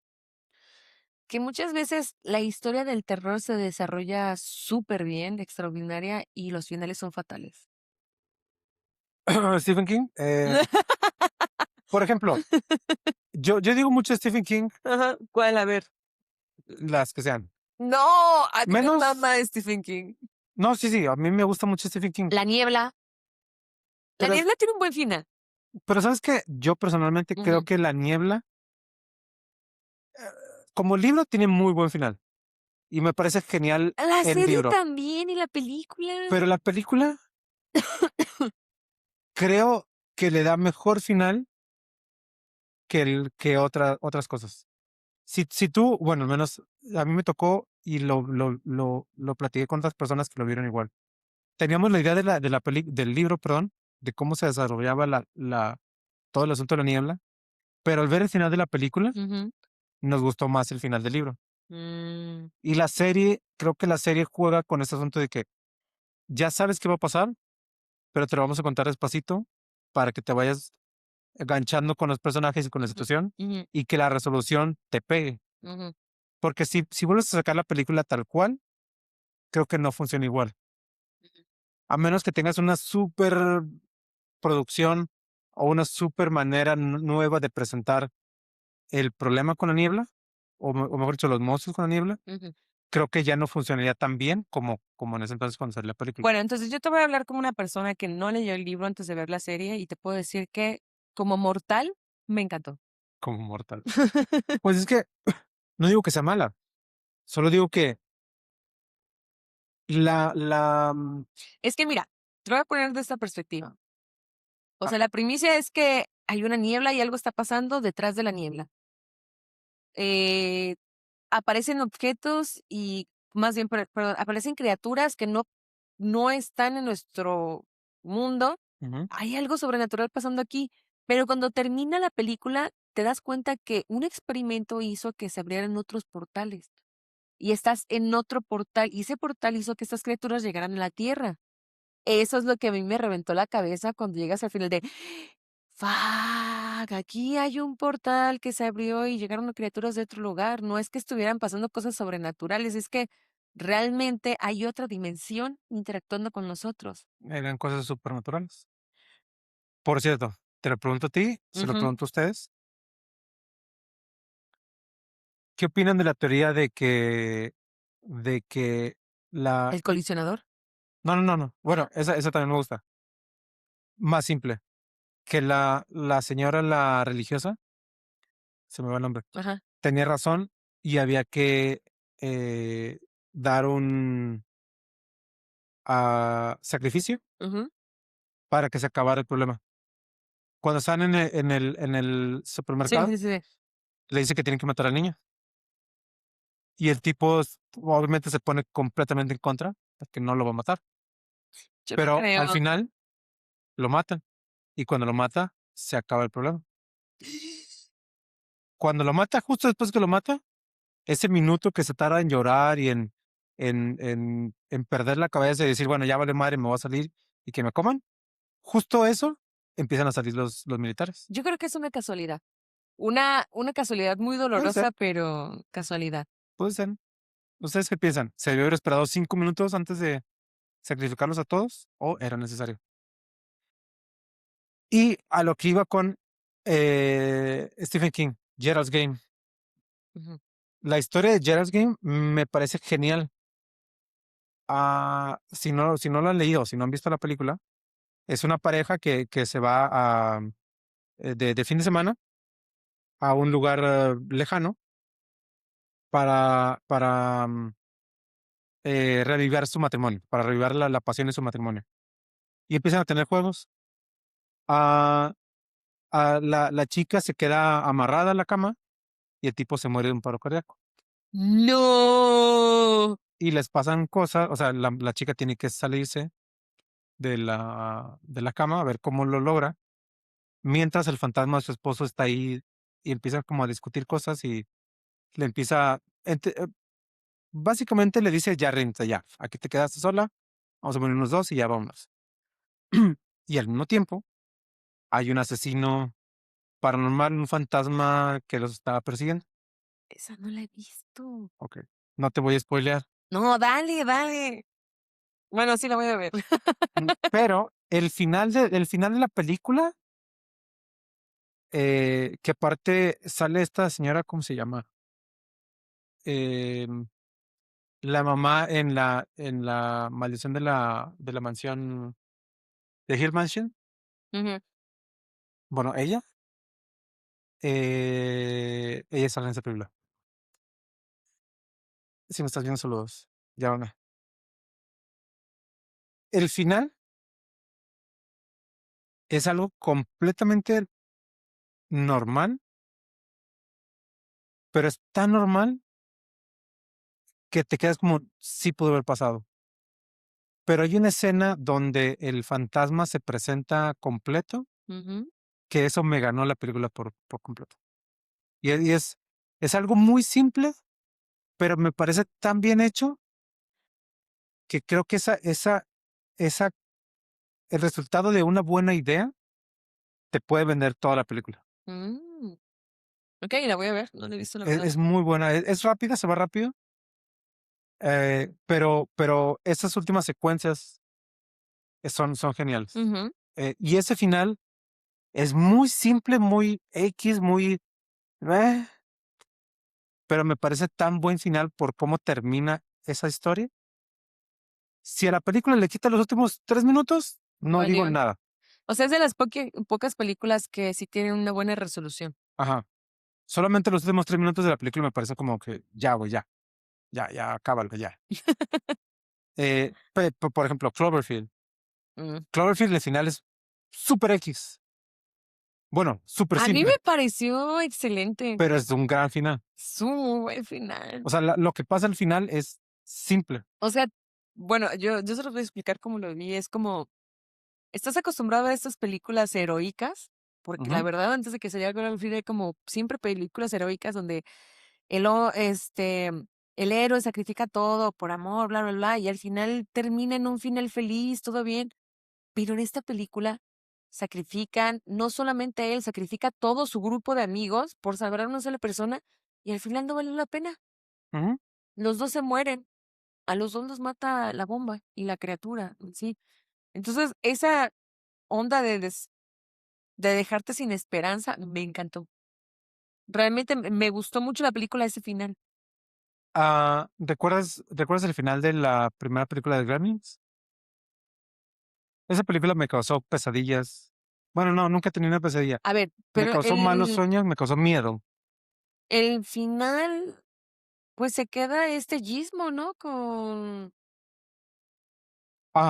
[SPEAKER 2] Que muchas veces la historia del terror se desarrolla súper bien, extraordinaria, y los finales son fatales.
[SPEAKER 1] Stephen King, por ejemplo, yo digo mucho Stephen King,
[SPEAKER 2] Ajá, ¿cuál? A ver.
[SPEAKER 1] las que sean.
[SPEAKER 2] No, a mí me
[SPEAKER 1] Menos,
[SPEAKER 2] mama Stephen King.
[SPEAKER 1] No, sí, sí, a mí me gusta mucho Stephen King,
[SPEAKER 2] La niebla. La
[SPEAKER 1] pero,
[SPEAKER 2] niebla tiene un buen final.
[SPEAKER 1] pero ¿sabes qué? Yo personalmente creo
[SPEAKER 2] Ujú.
[SPEAKER 1] que La Niebla, como libro, tiene muy buen final y me parece genial
[SPEAKER 2] La
[SPEAKER 1] el
[SPEAKER 2] serie
[SPEAKER 1] libro,
[SPEAKER 2] también y la película.
[SPEAKER 1] pero la película creo que le da mejor final que otras cosas. Si tú, bueno, al menos a mí me tocó y lo platiqué con otras personas que lo vieron igual. Teníamos la idea del libro, perdón, de cómo se desarrollaba todo el asunto de la niebla, pero al ver el final de la película,
[SPEAKER 2] Ujú.
[SPEAKER 1] nos gustó más el final del libro.
[SPEAKER 2] Mm,
[SPEAKER 1] Y la serie, creo que la serie juega con ese asunto de que ya sabes qué va a pasar, pero te lo vamos a contar despacito para que te vayas enganchando con los personajes y con la
[SPEAKER 2] ujú,
[SPEAKER 1] situación
[SPEAKER 2] ujú,
[SPEAKER 1] y que la resolución te pegue.
[SPEAKER 2] ujú,
[SPEAKER 1] Porque si vuelves a sacar la película tal cual, creo que no funciona igual.
[SPEAKER 2] ujú.
[SPEAKER 1] A menos que tengas una super producción o una super manera nueva de presentar el problema con la niebla, o mejor dicho, los monstruos con la niebla,
[SPEAKER 2] Ujú.
[SPEAKER 1] creo que ya no funcionaría tan bien como en ese entonces cuando salió la película,
[SPEAKER 2] Bueno, entonces yo te voy a hablar como una persona que no leyó el libro antes de ver la serie y te puedo decir que como mortal me encantó.
[SPEAKER 1] como mortal. Pues es que no digo que sea mala, solo digo que la
[SPEAKER 2] Es que mira, te lo voy a poner de esta perspectiva. O
[SPEAKER 1] ah,
[SPEAKER 2] sea, la primicia es que hay una niebla y algo está pasando detrás de la niebla. Eh, Aparecen objetos y más bien, perdón, aparecen criaturas que no están en nuestro mundo.
[SPEAKER 1] ujú,
[SPEAKER 2] Hay algo sobrenatural pasando aquí, pero cuando termina la película te das cuenta que un experimento hizo que se abrieran otros portales y estás en otro portal y ese portal hizo que estas criaturas llegaran a la Tierra. Eso es lo que a mí me reventó la cabeza cuando llegas al final de, fuck, aquí hay un portal que se abrió y llegaron criaturas de otro lugar. No es que estuvieran pasando cosas sobrenaturales, es que realmente hay otra dimensión interactuando con nosotros.
[SPEAKER 1] eran cosas supernaturales. Por cierto, te lo pregunto a ti, se lo
[SPEAKER 2] Ujú.
[SPEAKER 1] pregunto a ustedes, ¿qué opinan de la teoría de que la
[SPEAKER 2] El colisionador.
[SPEAKER 1] no, no, no, no, bueno, esa también me gusta, más simple, que la señora, la religiosa, se me va el nombre,
[SPEAKER 2] Ajá.
[SPEAKER 1] tenía razón y había que, eh, dar un, sacrificio
[SPEAKER 2] Ujú.
[SPEAKER 1] para que se acabara el problema. Cuando están en el
[SPEAKER 2] Sí,
[SPEAKER 1] supermercado,
[SPEAKER 2] sí, sí.
[SPEAKER 1] le dice que tienen que matar al niño, y el tipo obviamente se pone completamente en contra, que no lo va a matar,
[SPEAKER 2] Yo no
[SPEAKER 1] pero
[SPEAKER 2] creo.
[SPEAKER 1] al final lo matan, y cuando lo mata, se acaba el problema. Cuando lo mata, justo después que lo mata, ese minuto que se tarda en llorar y en perder la cabeza y decir: "Bueno, ya vale madre, me voy a salir y que me coman", justo eso, empiezan a salir los militares.
[SPEAKER 2] Yo creo que es una casualidad. Una casualidad muy
[SPEAKER 1] Puede ser,
[SPEAKER 2] dolorosa, pero casualidad.
[SPEAKER 1] puede ser. ¿Ustedes qué piensan? ¿Se debió haber esperado 5 minutos antes de sacrificarlos a todos o era necesario? Y a lo que iba con, Stephen King, Gerald's Game.
[SPEAKER 2] Ujú.
[SPEAKER 1] La historia de Gerald's Game me parece genial. Si no lo han leído, si no han visto la película, es una pareja que se va de fin de semana a un lugar, lejano para revivir su matrimonio, para revivir la pasión de su matrimonio. Y empiezan a tener juegos. Ah, la chica se queda amarrada a la cama y el tipo se muere de un paro cardíaco.
[SPEAKER 2] No.
[SPEAKER 1] Y les pasan cosas, o sea, la chica tiene que salirse de la cama a ver cómo lo logra, mientras el fantasma de su esposo está ahí y empieza como a discutir cosas y le empieza, básicamente le dice: "Ya renta, ya, aquí te quedaste sola, vamos a morirnos dos y ya vámonos". Y al mismo tiempo hay un asesino paranormal, un fantasma que los estaba persiguiendo.
[SPEAKER 2] Esa no la he visto.
[SPEAKER 1] Ok, no te voy a spoilear.
[SPEAKER 2] No, dale, dale. Bueno, sí la voy a ver.
[SPEAKER 1] Pero el final de la película, que aparte sale esta señora, ¿cómo se llama? Em, La mamá en la maldición de la mansión de Hill Mansion,
[SPEAKER 2] Ujú.
[SPEAKER 1] bueno, ella sale en esa película. Si me estás viendo, saludos. Llámame. El final es algo completamente normal, pero es tan normal que te quedas como, sí pudo haber pasado. Pero hay una escena donde el fantasma se presenta completo,
[SPEAKER 2] Ujú.
[SPEAKER 1] que eso me ganó la película por completo. Y es algo muy simple, pero me parece tan bien hecho que creo que esa, el resultado de una buena idea te puede vender toda la película.
[SPEAKER 2] Mm. Okey, la voy a ver, no la he visto, la verdad.
[SPEAKER 1] Es muy buena, es rápida, se va rápido, pero esas últimas secuencias son geniales.
[SPEAKER 2] Ujú.
[SPEAKER 1] Y ese final es muy simple, muy X, muy, eh, pero me parece tan buen final por cómo termina esa historia. Si a la película le quita los últimos 3 minutos, no digo
[SPEAKER 2] Valió.
[SPEAKER 1] nada.
[SPEAKER 2] O sea, es de las pocas películas que sí tienen una buena resolución.
[SPEAKER 1] Ajá. Solamente los últimos 3 minutos de la película me parece como que ya, güey, ya, acábalo, ya. Por ejemplo, Cloverfield.
[SPEAKER 2] Mm.
[SPEAKER 1] Cloverfield, el final es súper X. Bueno, súper
[SPEAKER 2] A mí me
[SPEAKER 1] simple,
[SPEAKER 2] pareció excelente.
[SPEAKER 1] pero es un gran final.
[SPEAKER 2] Es un muy buen final.
[SPEAKER 1] O sea, lo que pasa al final es simple.
[SPEAKER 2] O sea, bueno, yo se los voy a explicar cómo lo vi. Es como, estás acostumbrado a estas películas heroicas, porque la
[SPEAKER 1] Ujú,
[SPEAKER 2] verdad, antes de que saliera Cloverfield, era como siempre películas heroicas donde el héroe sacrifica todo por amor, bla, bla, bla, y al final termina en un final feliz, todo bien. Pero en esta película sacrifican, no solamente a él, sacrifica a todo su grupo de amigos por salvar a una sola persona y al final no valió la pena.
[SPEAKER 1] ujú.
[SPEAKER 2] Los dos se mueren, a los dos los mata la bomba y la criatura en sí. Entonces, esa onda de dejarte sin esperanza me encantó. Realmente me gustó mucho la película ese final.
[SPEAKER 1] ¿Recuerdas el final de la primera película de Gremlins? Esa película me causó pesadillas. Bueno, no, nunca he tenido una pesadilla.
[SPEAKER 2] A ver,
[SPEAKER 1] Me
[SPEAKER 2] pero
[SPEAKER 1] causó malos sueños, me causó miedo.
[SPEAKER 2] el final, pues se queda este Gizmo, ¿no? Con...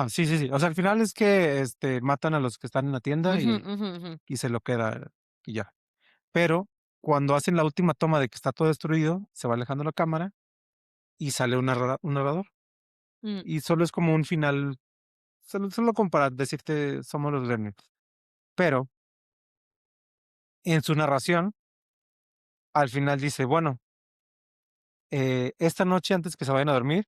[SPEAKER 1] Sí, sí, sí. O sea, al final es que matan a los que están en la tienda
[SPEAKER 2] Ujú,
[SPEAKER 1] y,
[SPEAKER 2] ujú, ujú.
[SPEAKER 1] y se lo queda y ya. Pero cuando hacen la última toma de que está todo destruido, se va alejando la cámara y sale un narrador.
[SPEAKER 2] Mm.
[SPEAKER 1] Y solo es como un final, solo como para decirte somos los Gremlins. Pero en su narración, al final dice, bueno, esta noche antes que se vayan a dormir,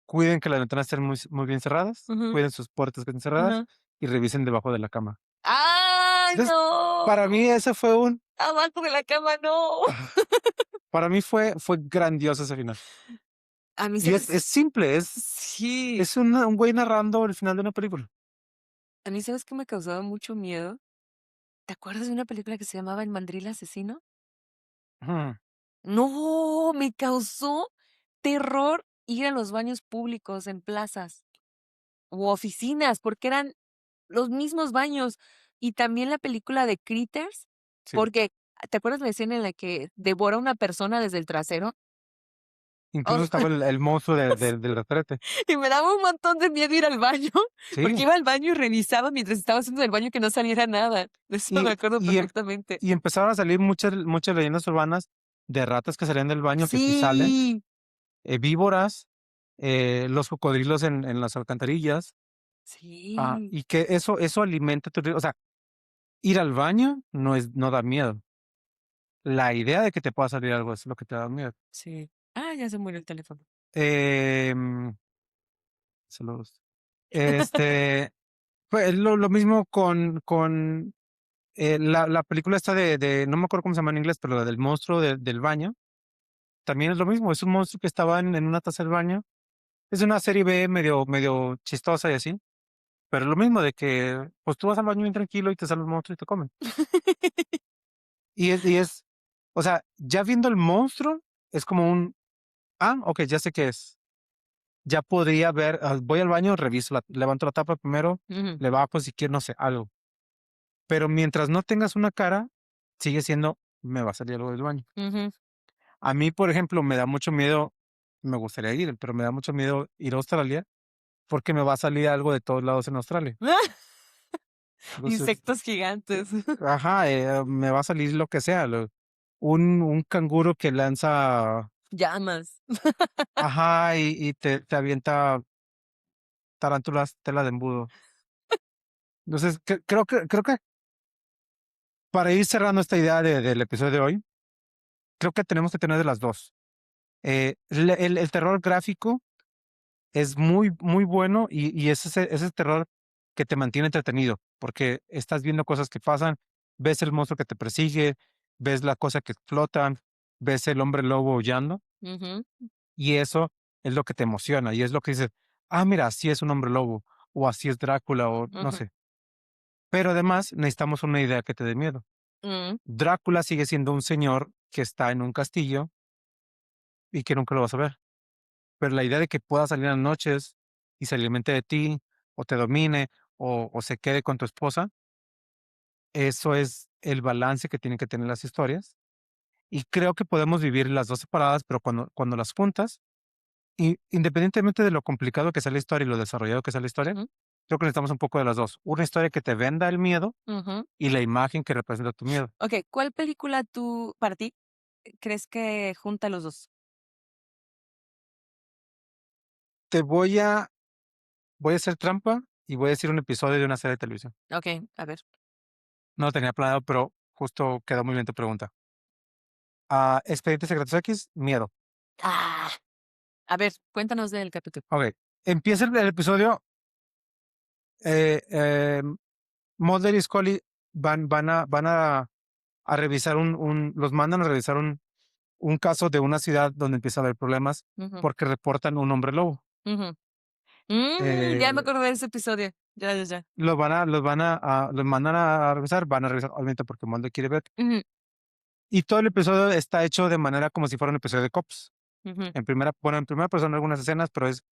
[SPEAKER 1] cuiden que las ventanas estén muy bien cerradas,
[SPEAKER 2] Ujú,
[SPEAKER 1] cuiden sus puertas que estén cerradas
[SPEAKER 2] ajá.
[SPEAKER 1] y revisen debajo de la cama.
[SPEAKER 2] ¡Ay,
[SPEAKER 1] Entonces,
[SPEAKER 2] no!
[SPEAKER 1] para mí ese fue
[SPEAKER 2] Abajo de la cama, no.
[SPEAKER 1] para mí fue grandioso ese final.
[SPEAKER 2] A mí,
[SPEAKER 1] Y es
[SPEAKER 2] ¿sabes?
[SPEAKER 1] simple,
[SPEAKER 2] Sí.
[SPEAKER 1] es un güey narrando el final de una película.
[SPEAKER 2] A mí, ¿sabes qué me causaba mucho miedo? ¿Te acuerdas de una película que se llamaba El mandril asesino?
[SPEAKER 1] Ujú.
[SPEAKER 2] No, me causó terror ir a los baños públicos en plazas u oficinas, porque eran los mismos baños. Y también la película de Critters,
[SPEAKER 1] Sí.
[SPEAKER 2] porque, ¿te acuerdas la escena en la que devora a una persona desde el trasero?
[SPEAKER 1] Incluso
[SPEAKER 2] Oh,
[SPEAKER 1] estaba el monstruo del retrete.
[SPEAKER 2] y me daba un montón de miedo ir al baño, porque
[SPEAKER 1] Sí.
[SPEAKER 2] iba al baño y revisaba mientras estaba haciendo el baño que no saliera nada. De eso me
[SPEAKER 1] Y,
[SPEAKER 2] acuerdo
[SPEAKER 1] y, em-
[SPEAKER 2] perfectamente.
[SPEAKER 1] y empezaron a salir muchas leyendas urbanas de ratas que salían del baño que sí salen,
[SPEAKER 2] Sí,
[SPEAKER 1] víboras, los cocodrilos en las alcantarillas.
[SPEAKER 2] sí,
[SPEAKER 1] Y que eso alimenta o sea, ir al baño no da miedo. La idea de que te pueda salir algo es lo que te da miedo.
[SPEAKER 2] sí. Ah, ya se murió el teléfono.
[SPEAKER 1] Em, saludos. Este, Fue lo mismo con la película esta no me acuerdo cómo se llama en inglés, pero la del monstruo del baño. También es lo mismo, es un monstruo que estaba en una taza del baño. Es una serie B medio chistosa y así. Pero es lo mismo de que, pues tú vas al baño bien tranquilo y te sale el monstruo y te comen. Y es, o sea, ya viendo el monstruo, es como okey, ya sé qué es. Ya podría ver, voy al baño, reviso levanto la tapa primero,
[SPEAKER 2] Ujú,
[SPEAKER 1] le bajo si quiero, no sé, algo. Pero mientras no tengas una cara, sigue siendo, me va a salir algo del baño.
[SPEAKER 2] ujú.
[SPEAKER 1] A mí, por ejemplo, me da mucho miedo, me gustaría ir, pero me da mucho miedo ir a Australia, porque me va a salir algo de todos lados en Australia. Entonces,
[SPEAKER 2] Insectos gigantes.
[SPEAKER 1] ajá, me va a salir lo que sea, un canguro que lanza,
[SPEAKER 2] Llamas.
[SPEAKER 1] ajá, y te avienta tarántulas, tela de embudo. Entonces, creo que para ir cerrando esta idea del episodio de hoy, creo que tenemos que tener de las 2. El terror gráfico es muy, muy bueno y es ese terror que te mantiene entretenido, porque estás viendo cosas que pasan, ves el monstruo que te persigue, ves la cosa que explota, ves el hombre lobo aullando,
[SPEAKER 2] Ujú,
[SPEAKER 1] y eso es lo que te emociona, y es lo que dices: "Ah, mira, así es un hombre lobo, o así es Drácula", o no
[SPEAKER 2] ujú,
[SPEAKER 1] sé. Pero además necesitamos una idea que te dé miedo.
[SPEAKER 2] mm,
[SPEAKER 1] Drácula sigue siendo un señor que está en un castillo y que nunca lo vas a ver. Pero la idea de que pueda salir en las noches y se alimente de ti, o te domine, o se quede con tu esposa, eso es el balance que tienen que tener las historias. Y creo que podemos vivir las 2 separadas, pero cuando las juntas, y independientemente de lo complicado que sea la historia y lo desarrollado que sea la historia,
[SPEAKER 2] ujú,
[SPEAKER 1] creo que necesitamos un poco de las 2. Una historia que te venda el miedo
[SPEAKER 2] ujú.
[SPEAKER 1] y la imagen que representa tu miedo.
[SPEAKER 2] Okey, ¿cuál película tú, para ti, crees que junta los 2?
[SPEAKER 1] Te voy a hacer trampa y voy a decir un episodio de una serie de televisión.
[SPEAKER 2] Okey, a ver.
[SPEAKER 1] No lo tenía planeado, pero justo quedó muy bien tu pregunta. Expedientes Secretos X, miedo.
[SPEAKER 2] ¡Ah! A ver, cuéntanos del capítulo.
[SPEAKER 1] Okey. Empieza el episodio, eh, em, Mulder y Scully van a revisar los mandan a revisar un caso de una ciudad donde empieza a haber problemas,
[SPEAKER 2] Ujú,
[SPEAKER 1] porque reportan un hombre lobo.
[SPEAKER 2] ujú. Ya me
[SPEAKER 1] Eh,
[SPEAKER 2] acordé de ese episodio. Ya, ya, ya.
[SPEAKER 1] los mandan a revisar, van a revisar, obviamente, porque Mulder quiere ver.
[SPEAKER 2] Ujú,
[SPEAKER 1] Y todo el episodio está hecho de manera como si fuera un episodio de Cops.
[SPEAKER 2] ujú,
[SPEAKER 1] En primera persona algunas escenas, pero es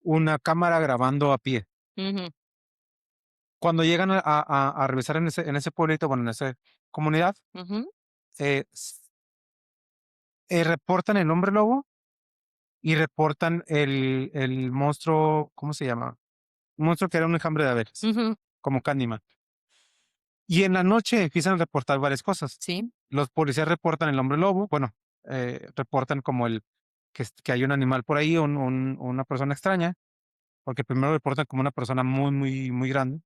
[SPEAKER 1] una cámara grabando a pie.
[SPEAKER 2] ujú,
[SPEAKER 1] Cuando llegan a revisar en ese pueblito, bueno, en esa comunidad,
[SPEAKER 2] ujú,
[SPEAKER 1] eh, reportan el hombre lobo y reportan el monstruo, ¿cómo se llama? Un monstruo que era un enjambre de abejas,
[SPEAKER 2] ujú.
[SPEAKER 1] como Candyman. Y en la noche empiezan a reportar varias cosas.
[SPEAKER 2] Sí.
[SPEAKER 1] Los policías reportan el hombre lobo, bueno, reportan como que hay un animal por ahí, una persona extraña, porque primero reportan como una persona muy, muy, muy grande.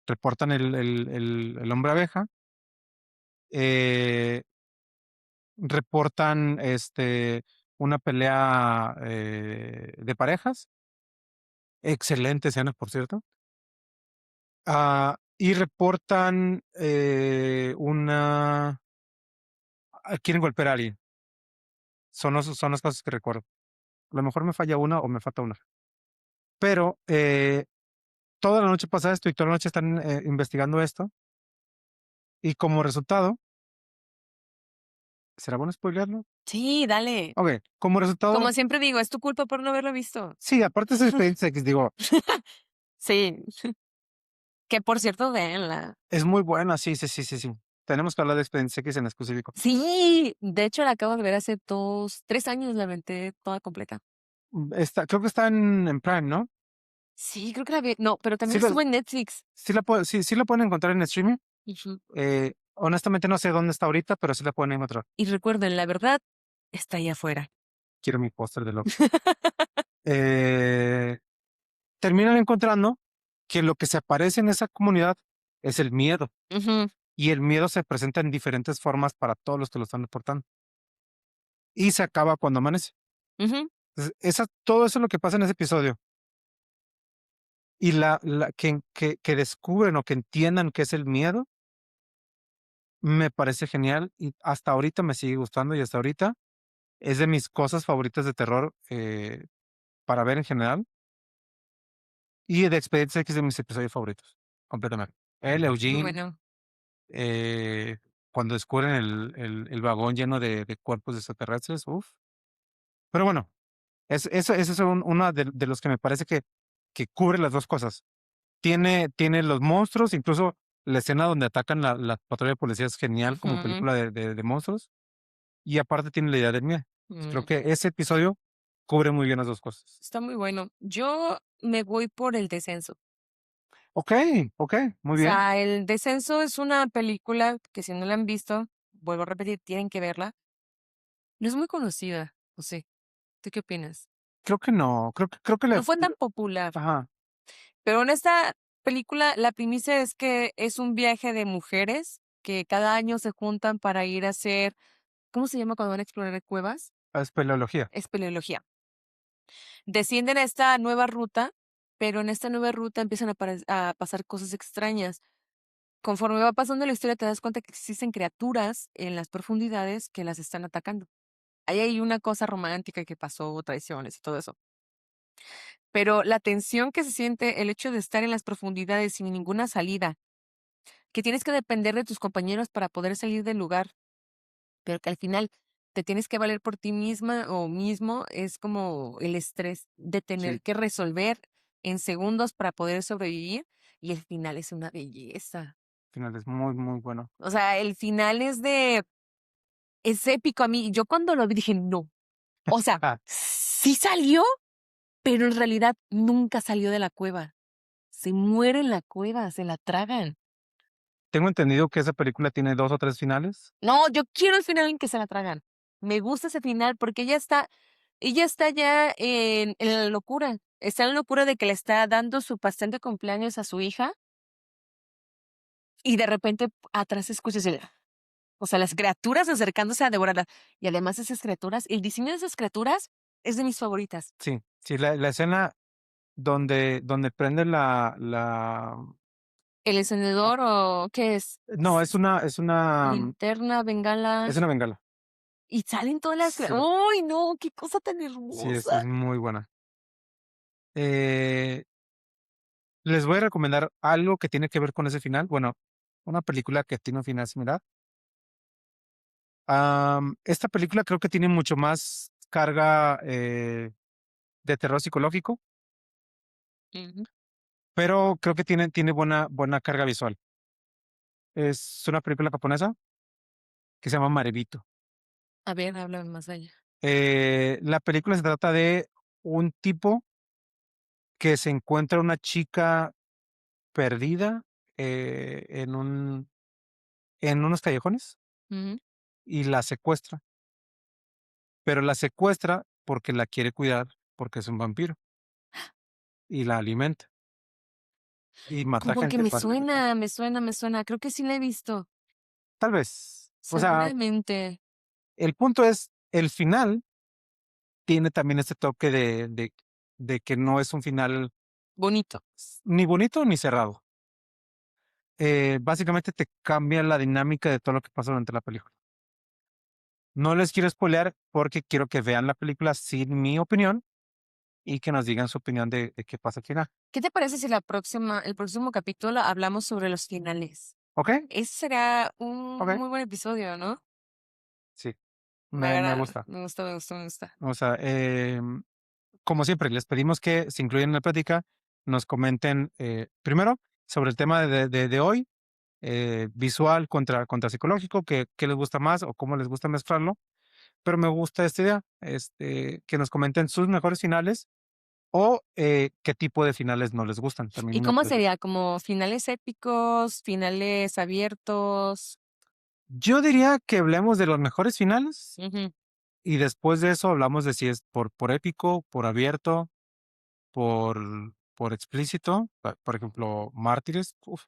[SPEAKER 1] Reportan el hombre abeja, eh, reportan, una pelea, de parejas, excelente escena, por cierto. Y reportan, quieren golpear a alguien. Son las cosas que recuerdo. A lo mejor me falla una o me falta una. Pero, toda la noche pasa esto y toda la noche están, investigando esto, y como resultado, ¿será bueno spoilearlo?
[SPEAKER 2] Sí, dale.
[SPEAKER 1] Okey, como
[SPEAKER 2] Como
[SPEAKER 1] resultado,
[SPEAKER 2] siempre digo, es tu culpa por no haberlo visto.
[SPEAKER 1] sí, aparte de Expedientes X, digo,
[SPEAKER 2] Sí, que por cierto, véanla.
[SPEAKER 1] es muy buena, sí, sí, sí, sí, sí. Tenemos que hablar de Expedientes X en específico.
[SPEAKER 2] Sí, de hecho, la acabo de ver hace 2, 3 años, la aventé toda completa.
[SPEAKER 1] Creo que está en Prime, ¿no?
[SPEAKER 2] Sí, creo que la vi no, pero también
[SPEAKER 1] Sí la
[SPEAKER 2] estuvo en Netflix.
[SPEAKER 1] sí la pueden encontrar en streaming.
[SPEAKER 2] Ujú.
[SPEAKER 1] Honestamente no sé dónde está ahorita, pero sí la pueden encontrar.
[SPEAKER 2] Y recuerden, la verdad está allá afuera.
[SPEAKER 1] Quiero mi póster de Loki. Eh, Terminan encontrando que lo que se aparece en esa comunidad es el miedo,
[SPEAKER 2] Ujú,
[SPEAKER 1] y el miedo se presenta en diferentes formas para todos los que lo están reportando, y se acaba cuando amanece.
[SPEAKER 2] ujú,
[SPEAKER 1] Entonces, todo eso es lo que pasa en ese episodio, y que descubren o que entiendan qué es el miedo, me parece genial, y hasta ahorita me sigue gustando, y hasta ahorita es de mis cosas favoritas de terror, para ver en general, y de Expedientes X es de mis episodios favoritos, completamente.
[SPEAKER 2] qué
[SPEAKER 1] Eugene,
[SPEAKER 2] bueno.
[SPEAKER 1] eh, cuando descubren el vagón lleno de cuerpos extraterrestres, uf, Pero bueno, eso es una de los que me parece que cubre las dos cosas. Tiene los monstruos, incluso la escena donde atacan la patrulla de policía es genial como
[SPEAKER 2] Ujú,
[SPEAKER 1] película de monstruos. Y aparte tiene la idea del miedo. Creo
[SPEAKER 2] mm,
[SPEAKER 1] que ese episodio cubre muy bien las dos cosas.
[SPEAKER 2] está muy bueno. Yo me voy por El Descenso.
[SPEAKER 1] Ok, ok,
[SPEAKER 2] O
[SPEAKER 1] muy bien.
[SPEAKER 2] sea, El Descenso es una película que si no la han visto, vuelvo a repetir, tienen que verla. No es muy conocida, José. ¿Tú qué opinas?
[SPEAKER 1] Creo que no, creo que
[SPEAKER 2] No fue tan popular,
[SPEAKER 1] ajá,
[SPEAKER 2] pero en esta película la primicia es que es un viaje de mujeres que cada año se juntan para ir a hacer, ¿cómo se llama cuando van a explorar cuevas?
[SPEAKER 1] espeleología.
[SPEAKER 2] Espeleología. Descienden a esta nueva ruta, pero en esta nueva ruta empiezan a pasar cosas extrañas. Conforme va pasando la historia, te das cuenta que existen criaturas en las profundidades que las están atacando. Ahí hay una cosa romántica que pasó, traiciones y todo eso. Pero la tensión que se siente, el hecho de estar en las profundidades sin ninguna salida, que tienes que depender de tus compañeros para poder salir del lugar, pero que al final te tienes que valer por ti misma o mismo, es como el estrés de
[SPEAKER 1] Sí,
[SPEAKER 2] tener que resolver en segundos para poder sobrevivir y el final es una belleza.
[SPEAKER 1] al final es muy, muy bueno.
[SPEAKER 2] O sea, el final es épico a mí. Yo cuando lo vi dije, no. O sea,
[SPEAKER 1] Ah,
[SPEAKER 2] sí salió, pero en realidad nunca salió de la cueva. Se muere en la cueva, se la tragan.
[SPEAKER 1] tengo entendido que esa película tiene 2 o 3 finales.
[SPEAKER 2] No, yo quiero el final en que se la tragan. Me gusta ese final porque ella está ya en la locura. Está en la locura de que le está dando su pastel de cumpleaños a su hija y de repente atrás escuchas o sea, las criaturas acercándose a devorarla. Y además esas criaturas, el diseño de esas criaturas es de mis favoritas.
[SPEAKER 1] Sí, sí, la escena donde prende
[SPEAKER 2] ¿El
[SPEAKER 1] ah,
[SPEAKER 2] encendedor o qué es?
[SPEAKER 1] no,
[SPEAKER 2] Linterna, bengala.
[SPEAKER 1] es una bengala.
[SPEAKER 2] Y salen todas las...
[SPEAKER 1] Sí,
[SPEAKER 2] ¡Uy, no! ¡Qué cosa tan
[SPEAKER 1] sí,
[SPEAKER 2] hermosa!
[SPEAKER 1] es muy buena. Eh, Les voy a recomendar algo que tiene que ver con ese final. Bueno, una película que tiene un final similar. Esta película creo que tiene mucho más carga de terror psicológico,
[SPEAKER 2] Ujú.
[SPEAKER 1] pero creo que tiene buena carga visual. Es una película japonesa que se llama Marebito.
[SPEAKER 2] A ver, háblame más allá.
[SPEAKER 1] La película se trata de un tipo que se encuentra una chica perdida en en unos callejones
[SPEAKER 2] Ujú.
[SPEAKER 1] y la secuestra, pero la secuestra porque la quiere cuidar porque es un vampiro y la alimenta y mata
[SPEAKER 2] Como que
[SPEAKER 1] gente
[SPEAKER 2] me
[SPEAKER 1] para alimentar.
[SPEAKER 2] suena, me suena, me suena. Creo que sí la he visto.
[SPEAKER 1] Tal vez. O sea,
[SPEAKER 2] Seguramente.
[SPEAKER 1] el punto es, el final tiene también este toque de que no es un final
[SPEAKER 2] Bonito.
[SPEAKER 1] ni bonito ni cerrado. Básicamente te cambia la dinámica de todo lo que pasa durante la película. No les quiero spoilear porque quiero que vean la película sin mi opinión y que nos digan su opinión de qué pasa al final.
[SPEAKER 2] ¿Qué te parece si el próximo capítulo hablamos sobre los finales?
[SPEAKER 1] ¿Ok?
[SPEAKER 2] Ese será un
[SPEAKER 1] Ok.
[SPEAKER 2] muy buen episodio, ¿no?
[SPEAKER 1] Sí,
[SPEAKER 2] Me
[SPEAKER 1] me
[SPEAKER 2] agrada.
[SPEAKER 1] gusta.
[SPEAKER 2] Me gusta, me gusta, me gusta.
[SPEAKER 1] O sea, como siempre, les pedimos que se incluyan en la plática, nos comenten primero sobre el tema de hoy, visual contra psicológico, qué les gusta más o cómo les gusta mezclarlo. Pero me gusta esta idea, que nos comenten sus mejores finales o qué tipo de finales no les gustan.
[SPEAKER 2] ¿Y
[SPEAKER 1] También me
[SPEAKER 2] cómo
[SPEAKER 1] parece.
[SPEAKER 2] sería? ¿Como finales épicos, finales abiertos?
[SPEAKER 1] Yo diría que hablemos de los mejores finales
[SPEAKER 2] Ujú.
[SPEAKER 1] y después de eso hablamos de si es por épico, por abierto, por, por explícito. Por ejemplo, Mártires. Uf,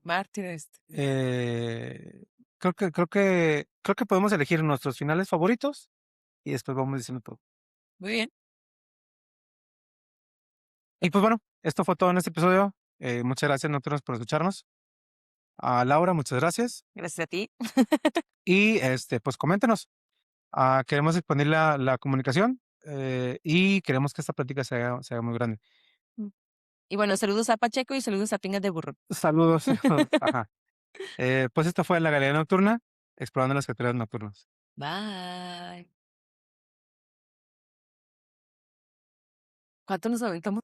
[SPEAKER 2] Mártires.
[SPEAKER 1] eh, creo que podemos elegir nuestros finales favoritos y después vamos diciendo todo.
[SPEAKER 2] Muy bien.
[SPEAKER 1] Y pues bueno, esto fue todo en este episodio. Muchas gracias, nosotros, por escucharnos. A Laura, muchas gracias.
[SPEAKER 2] Gracias a ti.
[SPEAKER 1] Y pues coméntenos. Queremos expandir la comunicación y queremos que esta plática se haga muy grande.
[SPEAKER 2] Mm. Y bueno, saludos a Pacheco y saludos a Pingas de Burro.
[SPEAKER 1] Saludos. Ajá. Pues esto fue la Galería Nocturna, explorando las criaturas nocturnas.
[SPEAKER 2] Bye. ¿Cuánto nos aventamos?